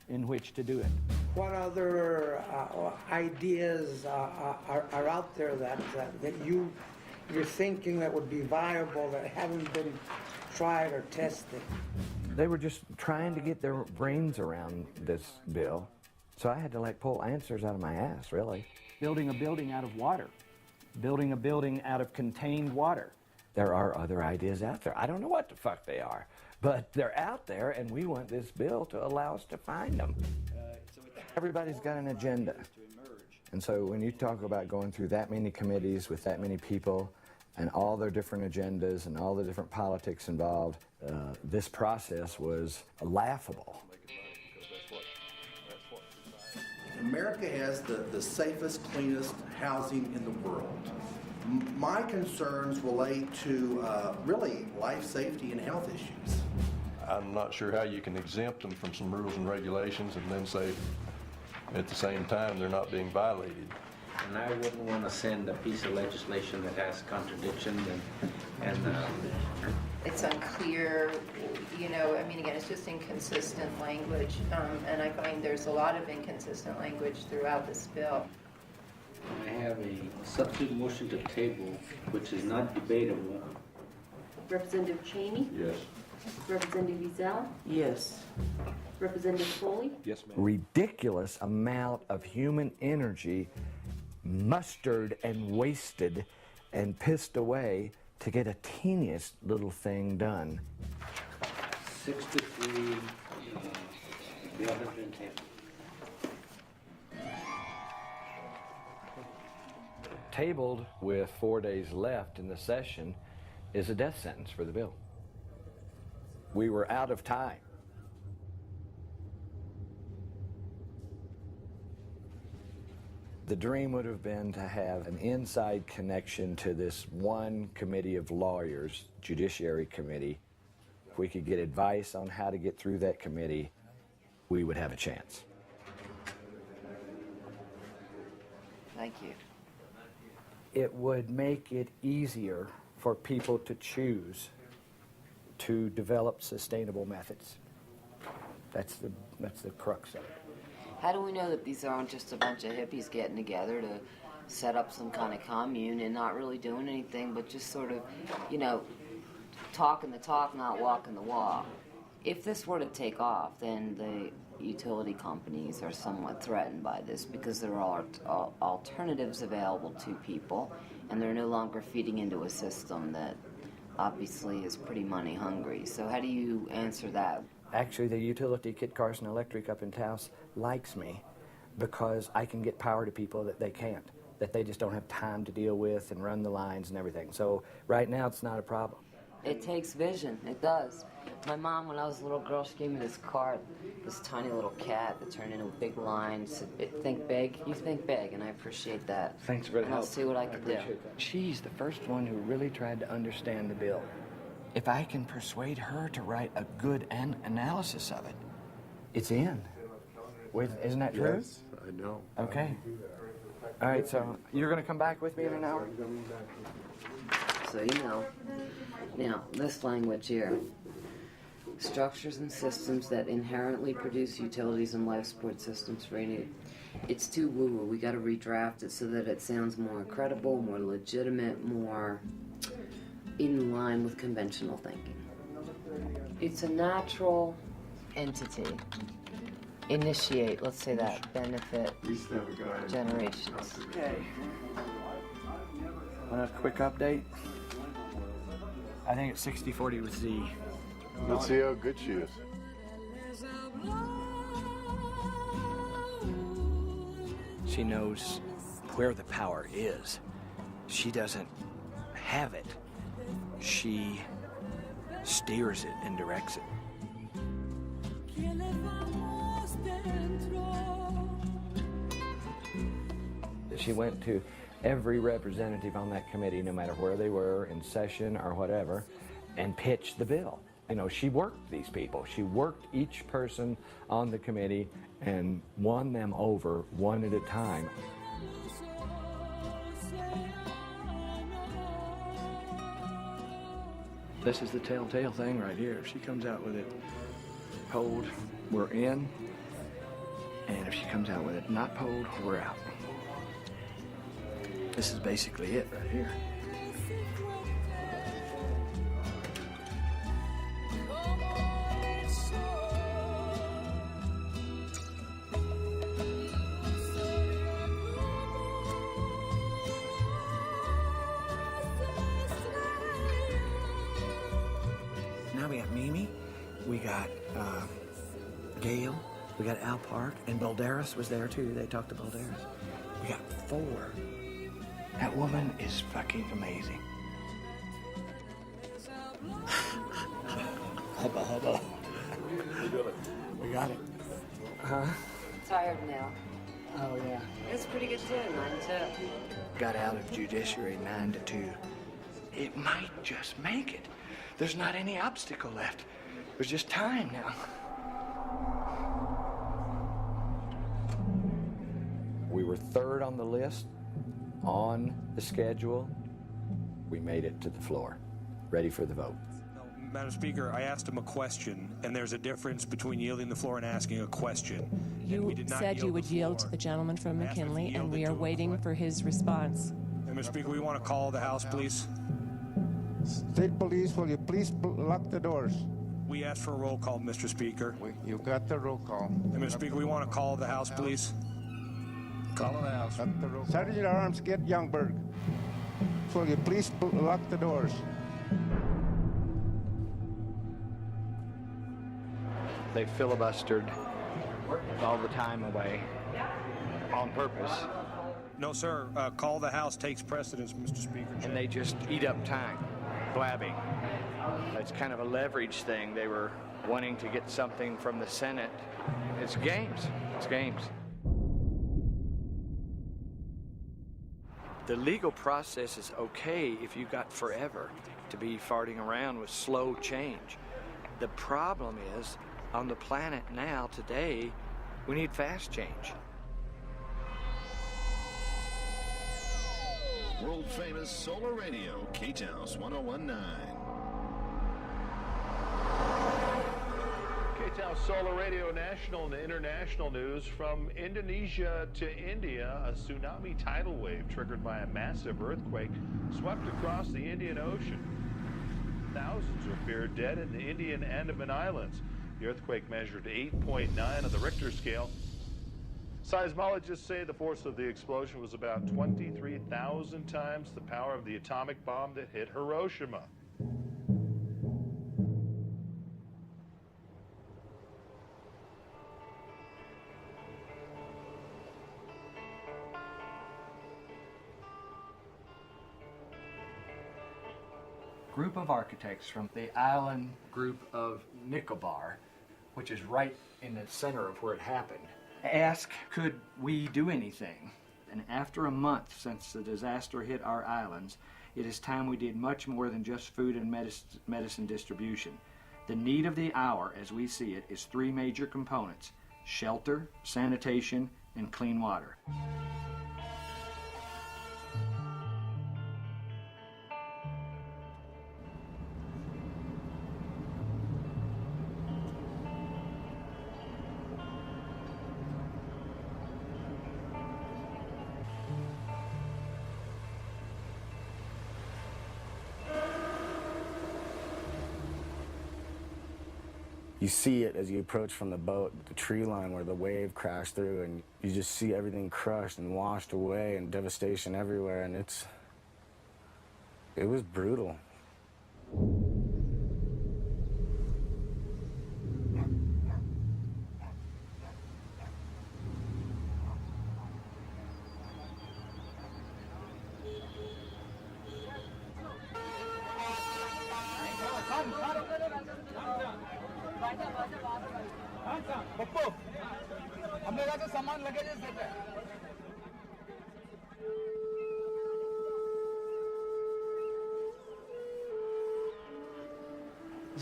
in which to do it. What other ideas are out there that you're thinking that would be viable that haven't been tried or tested? They were just trying to get their brains around this bill, so I had to like pull answers out of my ass, really. Building a building out of water. Building a building out of contained water. There are other ideas out there. I don't know what the fuck they are, but they're out there, and we want this bill to allow us to find them. Everybody's got an agenda. And so when you talk about going through that many committees with that many people and all their different agendas and all the different politics involved, this process was laughable. America has the safest, cleanest housing in the world. My concerns relate to really life safety and health issues. I'm not sure how you can exempt them from some rules and regulations and then say at the same time they're not being violated. And I wouldn't want to send a piece of legislation that has contradictions and it's unclear, you know, I mean, again, it's just inconsistent language, and I find there's a lot of inconsistent language throughout this bill. I have a substitute motion to table, which is not debatable. Representative Cheney? Yes. Representative Ezell? Yes. Representative Foley? Yes, ma'am. Ridiculous amount of human energy mustered and wasted and pissed away to get a teeniest little thing done. 6 to 3, the other been tabled. Tabled with 4 days left in the session is a death sentence for the bill. We were out of time. The dream would have been to have an inside connection to this one committee of lawyers, Judiciary Committee. If we could get advice on how to get through that committee, we would have a chance. Thank you. It would make it easier for people to choose to develop sustainable methods. That's the crux of it. How do we know that these aren't just a bunch of hippies getting together to set up some kind of commune and not really doing anything but just sort of, you know, talking the talk, not walking the walk? If this were to take off, then the utility companies are somewhat threatened by this because there are alternatives available to people, and they're no longer feeding into a system that obviously is pretty money hungry. So how do you answer that? Actually, the utility, Kit Carson Electric up in Taos, likes me because I can get power to people that they can't, that they just don't have time to deal with and run the lines and everything. So right now, it's not a problem. It takes vision. It does. My mom, when I was a little girl, she gave me this card, this tiny little cat that turned into a big line. She said, think big. You think big, and I appreciate that. Thanks for the and help. I'll see what I can do. She's the first one who really tried to understand the bill. If I can persuade her to write a good analysis of it, it's in. Isn't that true? Yes, I know. Okay. All right, so you're going to come back with me in an hour? So, you know, now, this language here, structures and systems that inherently produce utilities and life support systems for any, it's too woo-woo. We got to redraft it so that it sounds more credible, more legitimate, more in line with conventional thinking. It's a natural entity. Initiate, let's say that, benefit generations. Okay. Want a quick update? I think it's 60-40 with Z. Let's see how good she is. She knows where the power is. She doesn't have it. She steers it and directs it. She went to every representative on that committee, no matter where they were, in session or whatever, and pitch the bill. You know, she worked these people. She worked each person on the committee and won them over one at a time. This is the telltale thing right here. If she comes out with it pulled, we're in. And if she comes out with it not pulled, we're out. This is basically it right here. Now we got Mimi, we got Gail, we got Al Park, and Balderas was there too. They talked to Balderas. We got 4. That woman is fucking amazing. Hubba hubba. We got it. Huh? Tired now. Oh yeah. It's pretty good too, 9 to 2. Got out of judiciary 9 to 2. It might just make it. There's not any obstacle left. There's just time now. We were 3rd on the list, on the schedule. We made it to the floor, ready for the vote. Madam Speaker, I asked him a question, and there's a difference between yielding the floor and asking a question. You said you would yield to the gentleman from McKinley, and we are waiting for his response. Madam Speaker, we want to call the House, please. State Police, will you please lock the doors? We asked for a roll call, Mr. Speaker. You got the roll call. Madam Speaker, we want to call the House, please. Call the House. Sergeant at Arms, get Youngberg. Will you please lock the doors? They filibustered all the time away on purpose. No, sir. Call the House takes precedence, Mr. Speaker. And they just eat up time, blabbing. It's kind of a leverage thing. They were wanting to get something from the Senate. It's games. It's games. The legal process is okay if you got forever to be farting around with slow change. The problem is, on the planet now, today, we need fast change. World famous solar radio, K-Taus 1019. K-Taus Solar Radio national and international news. From Indonesia to India, a tsunami tidal wave triggered by a massive earthquake swept across the Indian Ocean. Thousands are feared dead in the Indian Andaman Islands. The earthquake measured 8.9 on the Richter scale. Seismologists say the force of the explosion was about 23,000 times the power of the atomic bomb that hit Hiroshima. Group of architects from the island group of Nicobar, which is right in the center of where it happened, asked, could we do anything? And after a month since the disaster hit our islands, it is time we did much more than just food and medicine distribution. The need of the hour, as we see it, is 3 major components: shelter, sanitation, and clean water. You see it as you approach from the boat, the tree line where the wave crashed through, and you just see everything crushed and washed away and devastation everywhere, and it was brutal.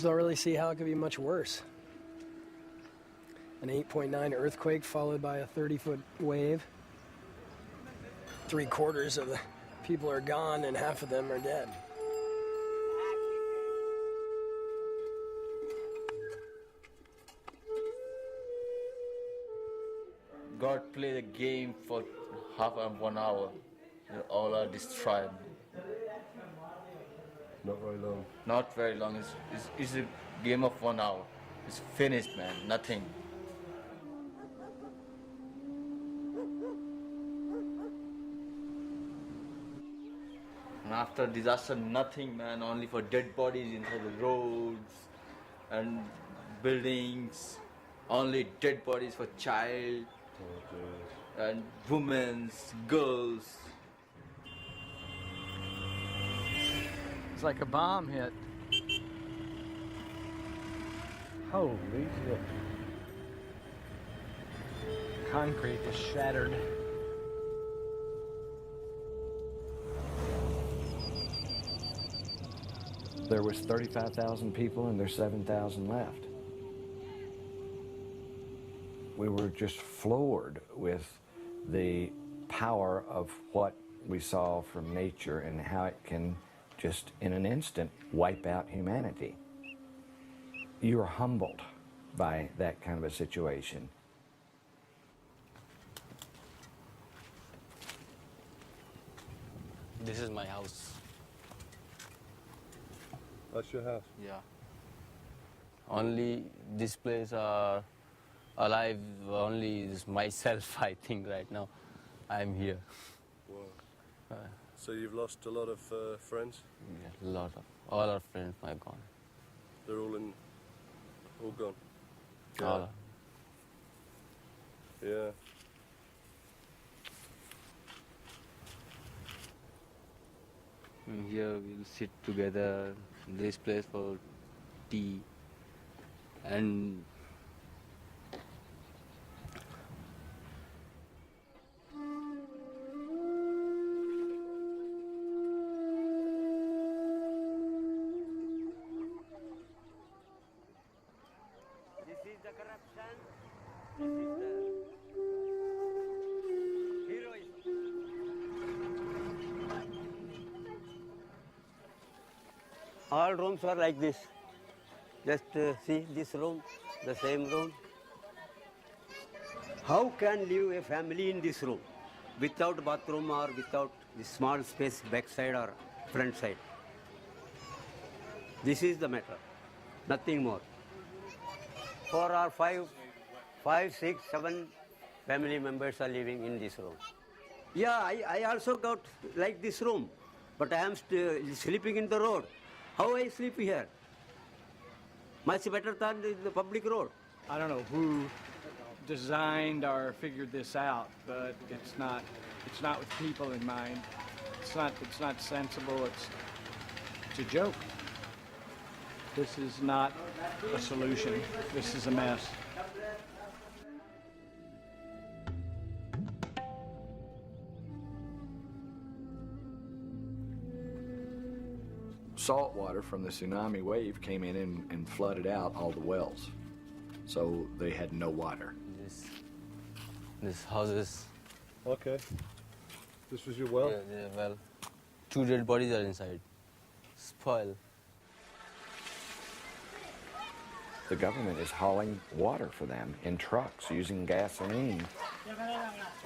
just don't really see how it could be much worse. An 8.9 earthquake followed by a 30-foot wave. 3/4 of the people are gone and half of them are dead. God play the game for half and 1 hour. All are destroyed. Not very long. Not very long. It's a game of 1 hour. It's finished, man. Nothing. And after disaster, nothing, man. Only for dead bodies inside the roads and buildings. Only dead bodies for child and women, girls. It's like a bomb hit. Holy shit. Concrete is shattered. There was 35,000 people and there's 7,000 left. We were just floored with the power of what we saw from nature and how it can just in an instant wipe out humanity. You are humbled by that kind of a situation. This is my house. That's your house? Yeah. Only this place alive only is myself, I think, right now. I'm here. Wow. So you've lost a lot of friends? Yeah, a lot of, all our friends are gone. They're all gone? All. Yeah. Here we'll sit together in this place for tea and this is the corruption, this is the all rooms are like this. Just see this room, the same room. How can live a family in this room without bathroom or without this small space backside or front side? This is the matter, nothing more. 4 or 5, 6, 7 family members are living in this room. Yeah, I also got like this room, but I am sleeping in the road. How I sleep here? Much better than the public road. I don't know who designed or figured this out, but it's not with people in mind. It's not sensible. It's a joke. This is not a solution. This is a mess. Salt water from the tsunami wave came in and flooded out all the wells. So they had no water. This house is... Okay. This was your well? Yeah, well. 2 dead bodies are inside. Spoiled. The government is hauling water for them in trucks using gasoline.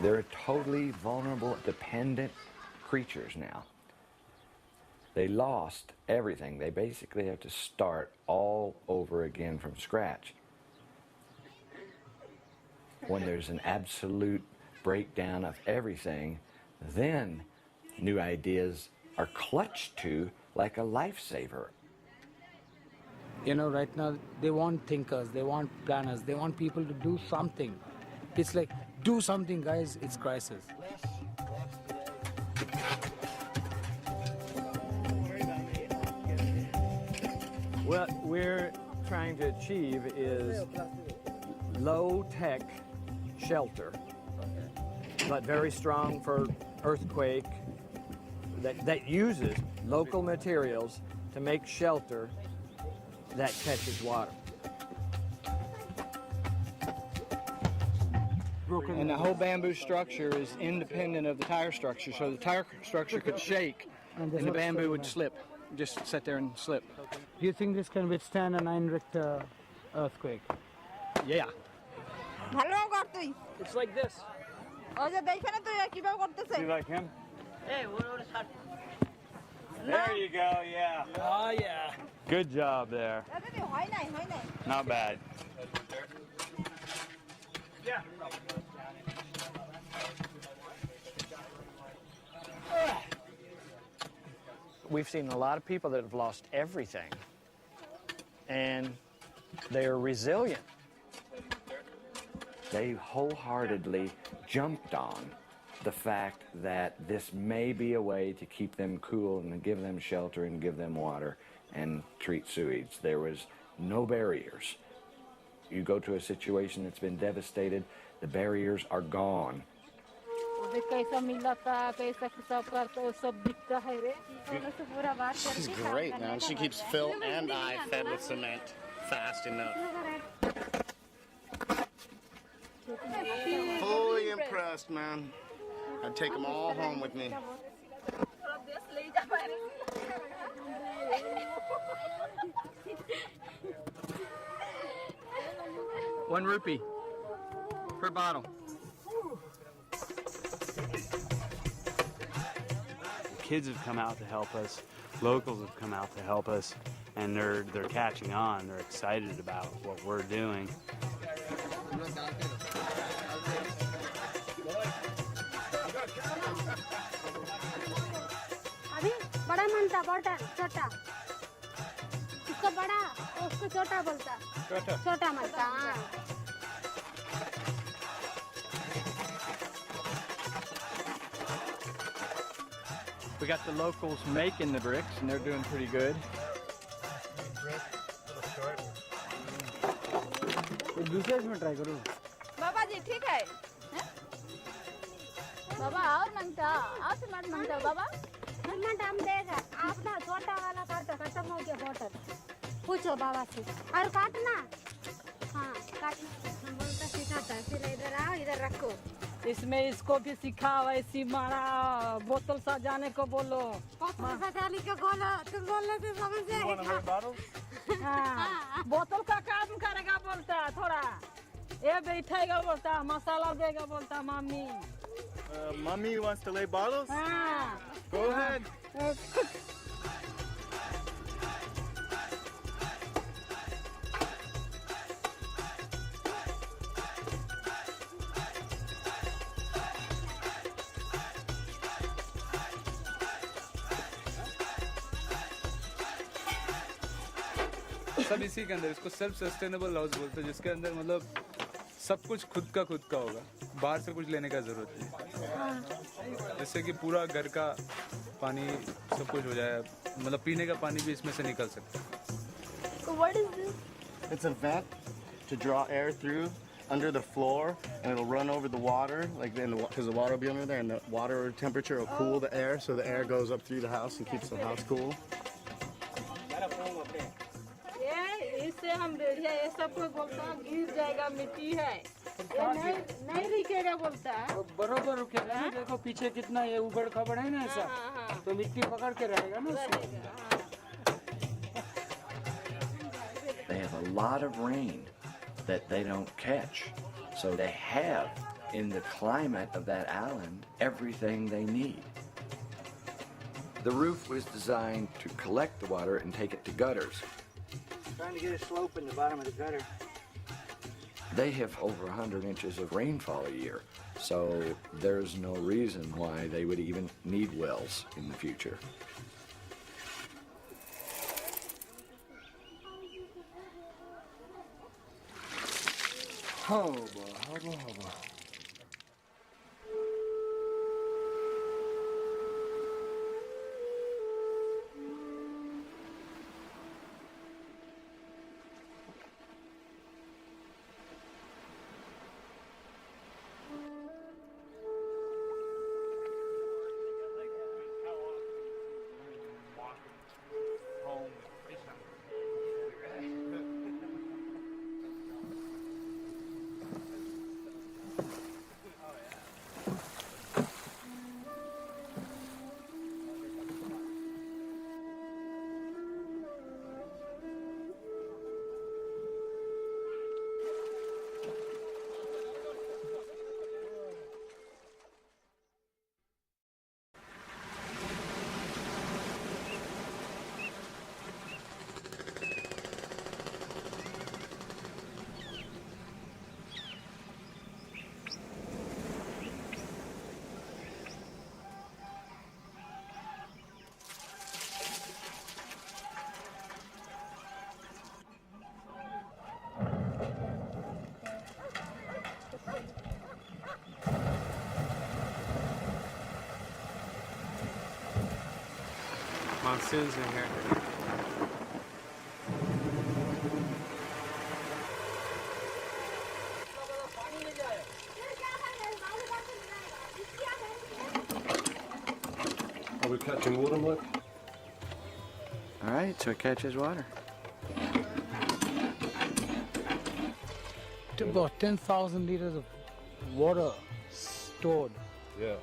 They're totally vulnerable, dependent creatures now. They lost everything. They basically have to start all over again from scratch. When there's an absolute breakdown of everything, then new ideas are clutched to like a lifesaver. You know, right now, they want thinkers, they want planners, they want people to do something. It's like, do something, guys, it's crisis. What we're trying to achieve is low-tech shelter, but very strong for earthquake, that uses local materials to make shelter that catches water. And the whole bamboo structure is independent of the tire structure, so the tire structure could shake and the bamboo would slip, just sit there and slip. Do you think this can withstand a 9 Richter earthquake? Yeah. It's like this. You like him? There you go, yeah. Oh, yeah. Good job there. Not bad. Yeah. We've seen a lot of people that have lost everything, and they're resilient. They wholeheartedly jumped on the fact that this may be a way to keep them cool and give them shelter and give them water and treat sewage. There was no barriers. You go to a situation that's been devastated, the barriers are gone. She's great, man. She keeps Phil and I fed with cement fast enough. Fully impressed, man. I'd take them all home with me. ₹1 per bottle. Kids have come out to help us. Locals have come out to help us, and they're catching on. They're excited about what we're doing. बड़ा मानता बड़ा छोटा उसको बड़ा उसको छोटा बोलता छोटा मानता हाँ We got the locals making the bricks, and they're doing pretty good. दूसरे में ट्राई करूँ बाबा जी ठीक है बाबा और मांगता और सिमेंट मांगता बाबा सिमेंट हम देगा आप ना छोटा वाला काटो खत्म हो गया बोतल पूछो बाबा से और काटना हाँ काटना हम बोलता सिखाता फिर इधर आओ इधर रखो इसमें इसको भी सिखाओ ऐसी मारा बोतल सजाने को बोलो सजाने को बोलो तुम बोलने से समझ जाएगा हाँ बोतल का काम करेगा बोलता थोड़ा ये बैठेगा बोलता मसाला देगा बोलता mummy Mommy wants to lay bottles? हाँ Go ahead. सब इसी के अंदर इसको सेल्फ सस्टेनेबल हाउस बोलते हैं जिसके अंदर मतलब सब कुछ खुद का होगा बाहर से कुछ लेने का जरूरत नहीं जिससे कि पूरा घर का पानी सब कुछ हो जाए मतलब पीने का पानी भी इसमें से निकल सकता है What is this? It's a vent to draw air through under the floor, and it'll run over the water, like because the water will be under there, and the water temperature will cool the air, so the air goes up through the house and keeps the house cool. इससे हम ये सब कोई बोलता गिर जाएगा मिट्टी है ये नहीं रुकेगा बोलता बरोबर रुकेगा देखो पीछे कितना ये उबड़ खबड़ है ना ऐसा तो मिट्टी पकड़ के रहेगा ना They have a lot of rain that they don't catch. So they have, in the climate of that island, everything they need. The roof was designed to collect the water and take it to gutters. Trying to get a slope in the bottom of the gutter. They have over 100 inches of rainfall a year, so there's no reason why they would even need wells in the future. Hoba. sills in here. Are we catching water, Mike? All right, so it catches water. About 10,000 liters of water stored. Yeah.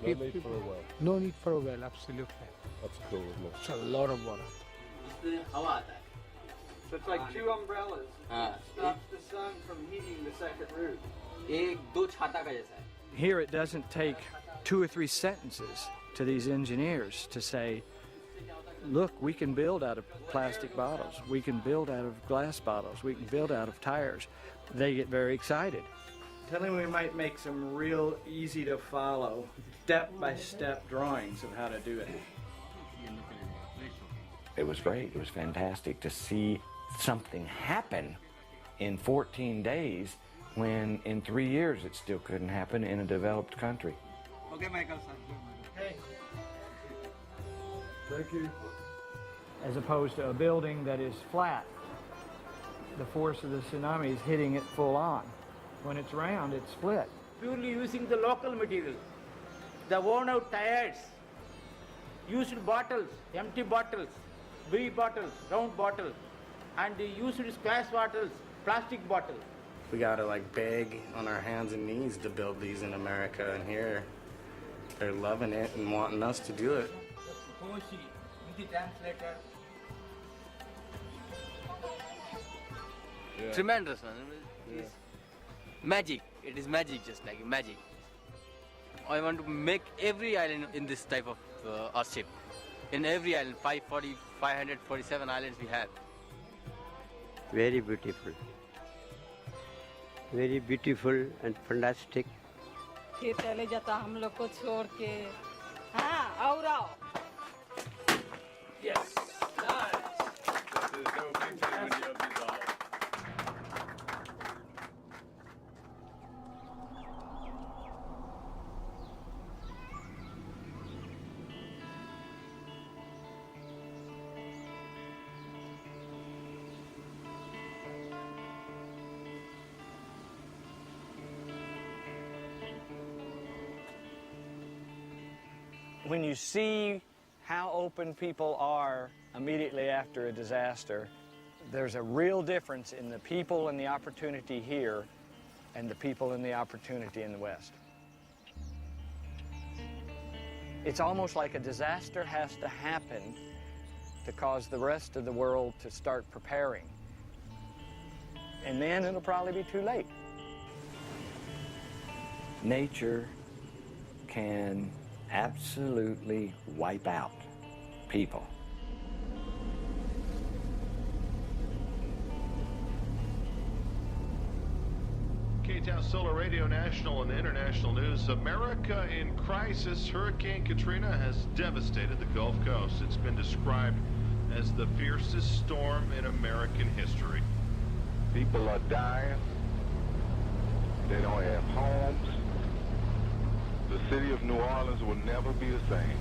No need for a well. No need for a well, absolutely. That's cool, isn't it? It's a lot of water. So it's like two umbrellas. Stops the sun from heating the second roof. Here it doesn't take 2 or 3 sentences to these engineers to say, look, we can build out of plastic bottles. We can build out of glass bottles. We can build out of tires. They get very excited. Tell him we might make some real easy to follow, step-by-step drawings of how to do it. It was great. It was fantastic to see something happen in 14 days when in 3 years it still couldn't happen in a developed country. Okay, Michael. Hey. Thank you. As opposed to a building that is flat. The force of the tsunami is hitting it full on. When it's round, it's split. Purely using the local material. The worn out tires, used bottles, empty bottles, big bottles, round bottles, and the used glass bottles, plastic bottles. We gotta like beg on our hands and knees to build these in America, and here they're loving it and wanting us to do it. Yeah. Tremendous, man. Yeah. Magic. It is magic, just like magic. I want to make every island in this type of Earthship. In every island, 547 islands we have. Very beautiful. Very beautiful and fantastic. ये चले जाता हम लोग को छोड़ के हाँ और आओ Yes. Nice. This is no big time when you dissolve. When you see how open people are immediately after a disaster, there's a real difference in the people and the opportunity here and the people and the opportunity in the West. It's almost like a disaster has to happen to cause the rest of the world to start preparing. And then it'll probably be too late. Nature can absolutely wipe out people. K-Town Solar Radio National and International News. America in crisis. Hurricane Katrina has devastated the Gulf Coast. It's been described as the fiercest storm in American history. People are dying. They don't have homes. The city of New Orleans will never be the same.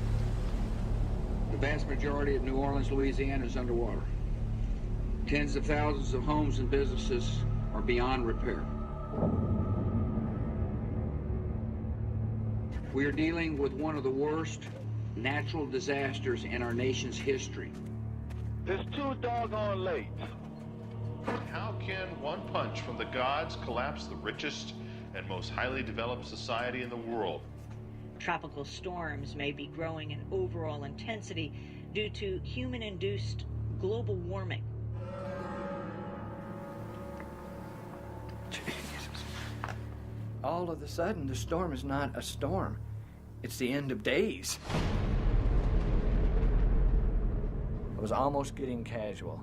The vast majority of New Orleans, Louisiana is underwater. Tens of thousands of homes and businesses are beyond repair. We are dealing with one of the worst natural disasters in our nation's history. It's too doggone late. How can one punch from the gods collapse the richest and most highly developed society in the world? Tropical storms may be growing in overall intensity due to human-induced global warming. All of a sudden, the storm is not a storm. It's the end of days. I was almost getting casual,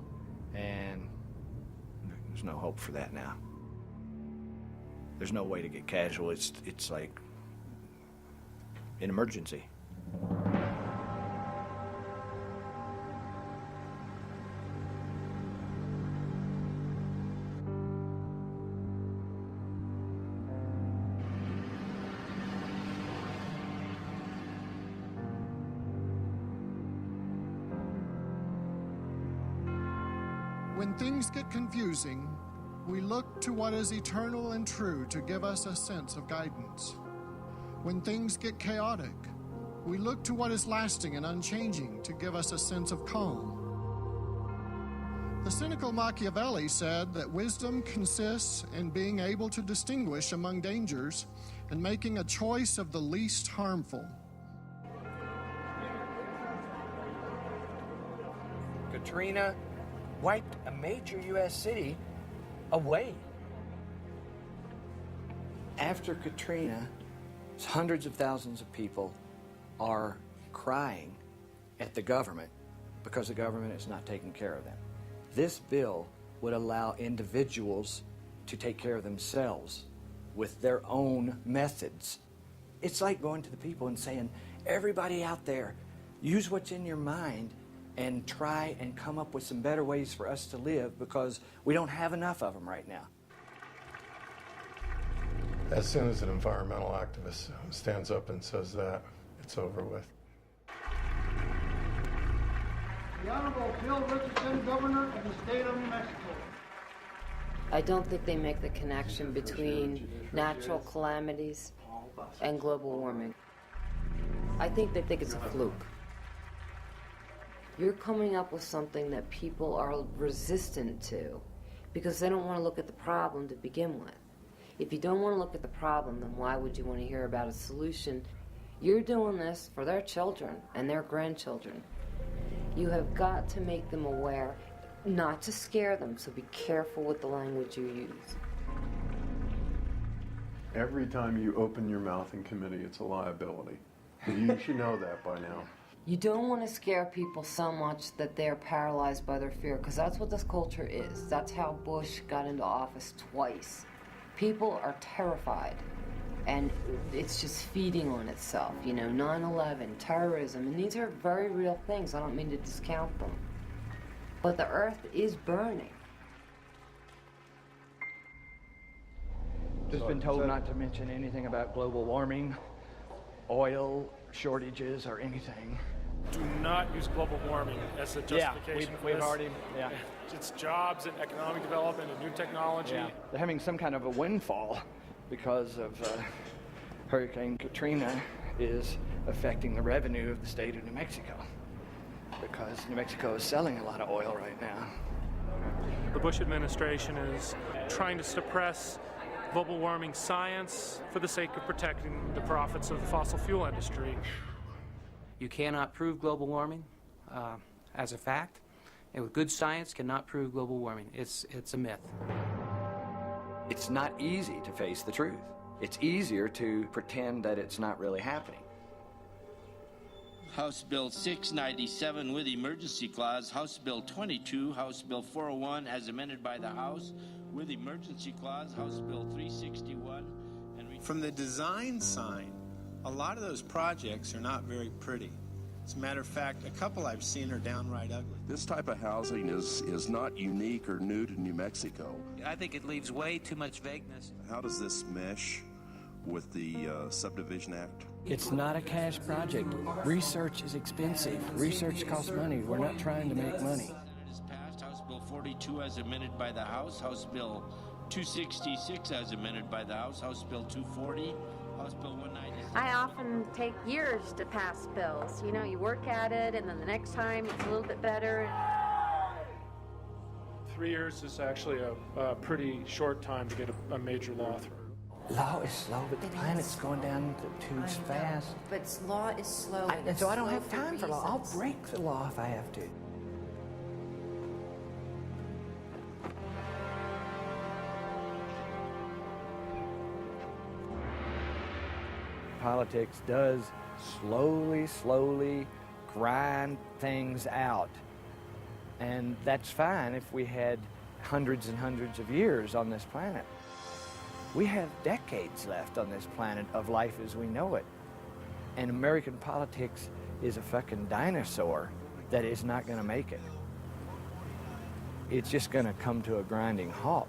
and there's no hope for that now. There's no way to get casual. It's like an emergency. When things get confusing, we look to what is eternal and true to give us a sense of guidance. When things get chaotic, we look to what is lasting and unchanging to give us a sense of calm. The cynical Machiavelli said that wisdom consists in being able to distinguish among dangers and making a choice of the least harmful. Katrina wiped a major U.S. city away. After Katrina, hundreds of thousands of people are crying at the government because the government is not taking care of them. This bill would allow individuals to take care of themselves with their own methods. It's like going to the people and saying, everybody out there, use what's in your mind and try and come up with some better ways for us to live because we don't have enough of them right now. As soon as an environmental activist stands up and says that, it's over with. The Honorable Bill Richardson, Governor of the State of New Mexico. I don't think they make the connection between natural calamities and global warming. I think they think it's a fluke. You're coming up with something that people are resistant to because they don't want to look at the problem to begin with. If you don't want to look at the problem, then why would you want to hear about a solution? You're doing this for their children and their grandchildren. You have got to make them aware, not to scare them, so be careful with the language you use. Every time you open your mouth in committee, it's a liability. You should know that by now. You don't want to scare people so much that they're paralyzed by their fear, because that's what this culture is. That's how Bush got into office twice. People are terrified, and it's just feeding on itself. You know, 9/11, terrorism, and these are very real things. I don't mean to discount them. But the earth is burning. Just been told not to mention anything about global warming, oil shortages, or anything. Do not use global warming as a justification for we've this. already, yeah. It's jobs and economic development and new technology. Yeah. They're having some kind of a windfall because of Hurricane Katrina is affecting the revenue of the state of New Mexico because New Mexico is selling a lot of oil right now. The Bush administration is trying to suppress global warming science for the sake of protecting the profits of the fossil fuel industry. You cannot prove global warming as a fact, and with good science cannot prove global warming. It's a myth. It's not easy to face the truth. It's easier to pretend that it's not really happening. House Bill 697 with emergency clause, House Bill 22, House Bill 401 as amended by the House with emergency clause, House Bill 361. From the design side, a lot of those projects are not very pretty. As a matter of fact, a couple I've seen are downright ugly. This type of housing is not unique or new to New Mexico. I think it leaves way too much vagueness. How does this mesh with the Subdivision Act? It's not a cash project. Research is expensive. Research costs money. We're not trying to make money. Is passed. House Bill 42 as amended by the House, House Bill 266 as amended by the House, House Bill 240, House Bill 196. I often take years to pass bills. You know, you work at it, and then the next time it's a little bit better. 3 years is actually a pretty short time to get a major law through. Law is slow, but the planet's going down the tubes fast. But law is slow. And so I don't have time for law. I'll break the law if I have to. Politics does slowly grind things out. And that's fine if we had hundreds and hundreds of years on this planet. We have decades left on this planet of life as we know it. And American politics is a fucking dinosaur that is not going to make it. It's just going to come to a grinding halt.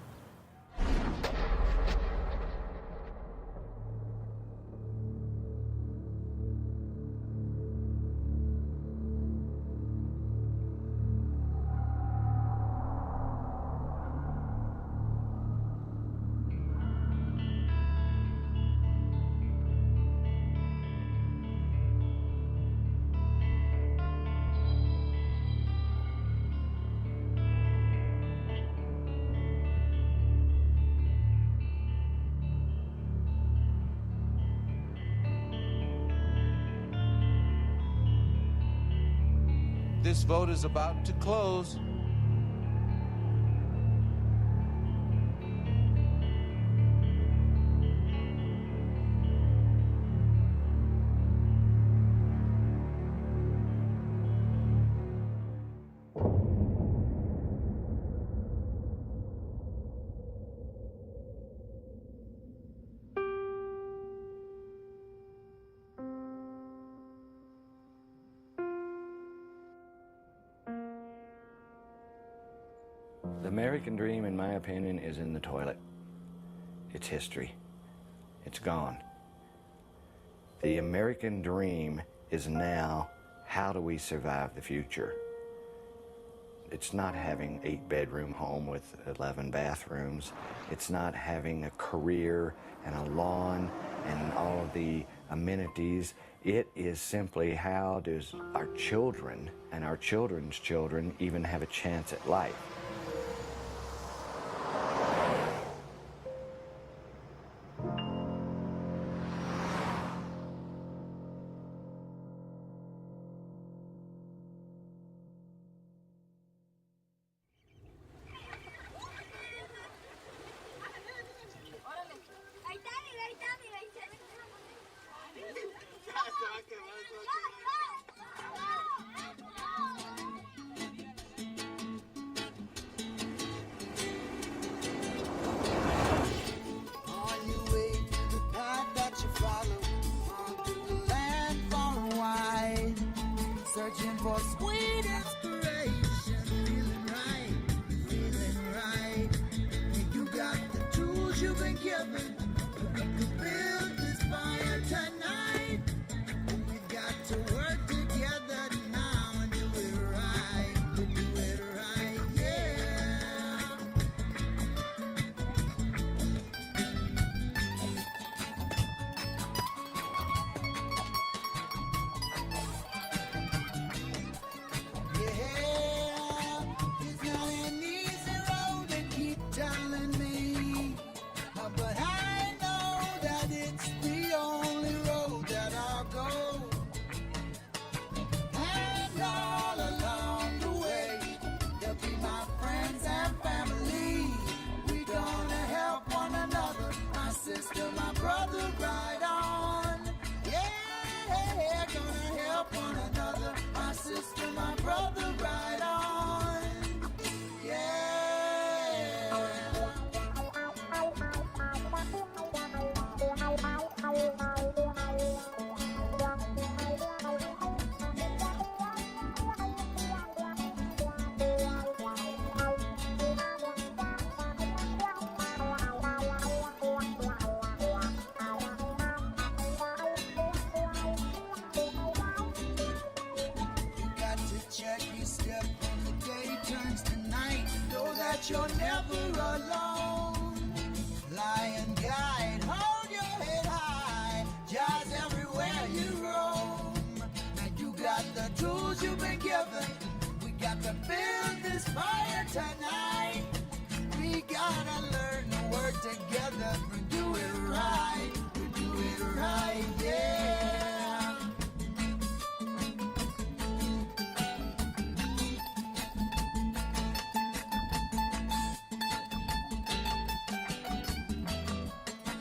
This vote is about to close. The American dream, in my opinion, is in the toilet. It's history. It's gone. The American dream is now, how do we survive the future? It's not having an 8-bedroom home with 11 bathrooms. It's not having a career and a lawn and all of the amenities. It is simply, how does our children and our children's children even have a chance at life? Searching for sweet inspiration, feeling right. And you got the tools you've been given to build this fire tonight. We've got to work together now and do it right, yeah. It's not an easy road, they keep telling me, but I know that it's the only road that I'll go. And all along the way, they'll be my friends and family. We gonna help one another, my sister, my brother, right on. Yeah, gonna help one another, my sister, my brother, right on. Check your step when the day turns to night. Know that you're never alone. Lion guide, hold your head high. Just everywhere you roam. And you got the tools you've been given. We got to build this fire tonight. We gotta learn to work together and do it right. We do it right, yeah.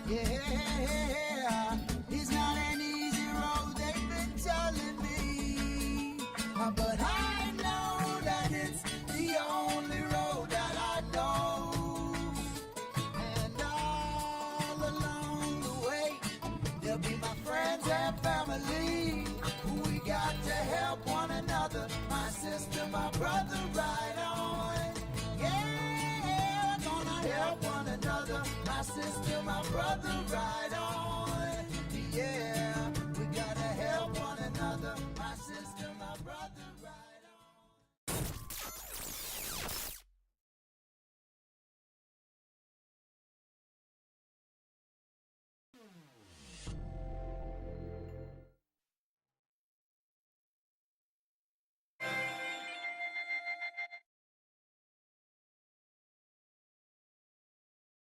Yeah, it's not an easy road, they've been telling me, but I know that it's the only road that I know. And all along the way, they'll be my friends and family. We got to help one another, my sister, my brother, right on. Yeah, gonna help one another, my sister, my brother, right on. Yeah.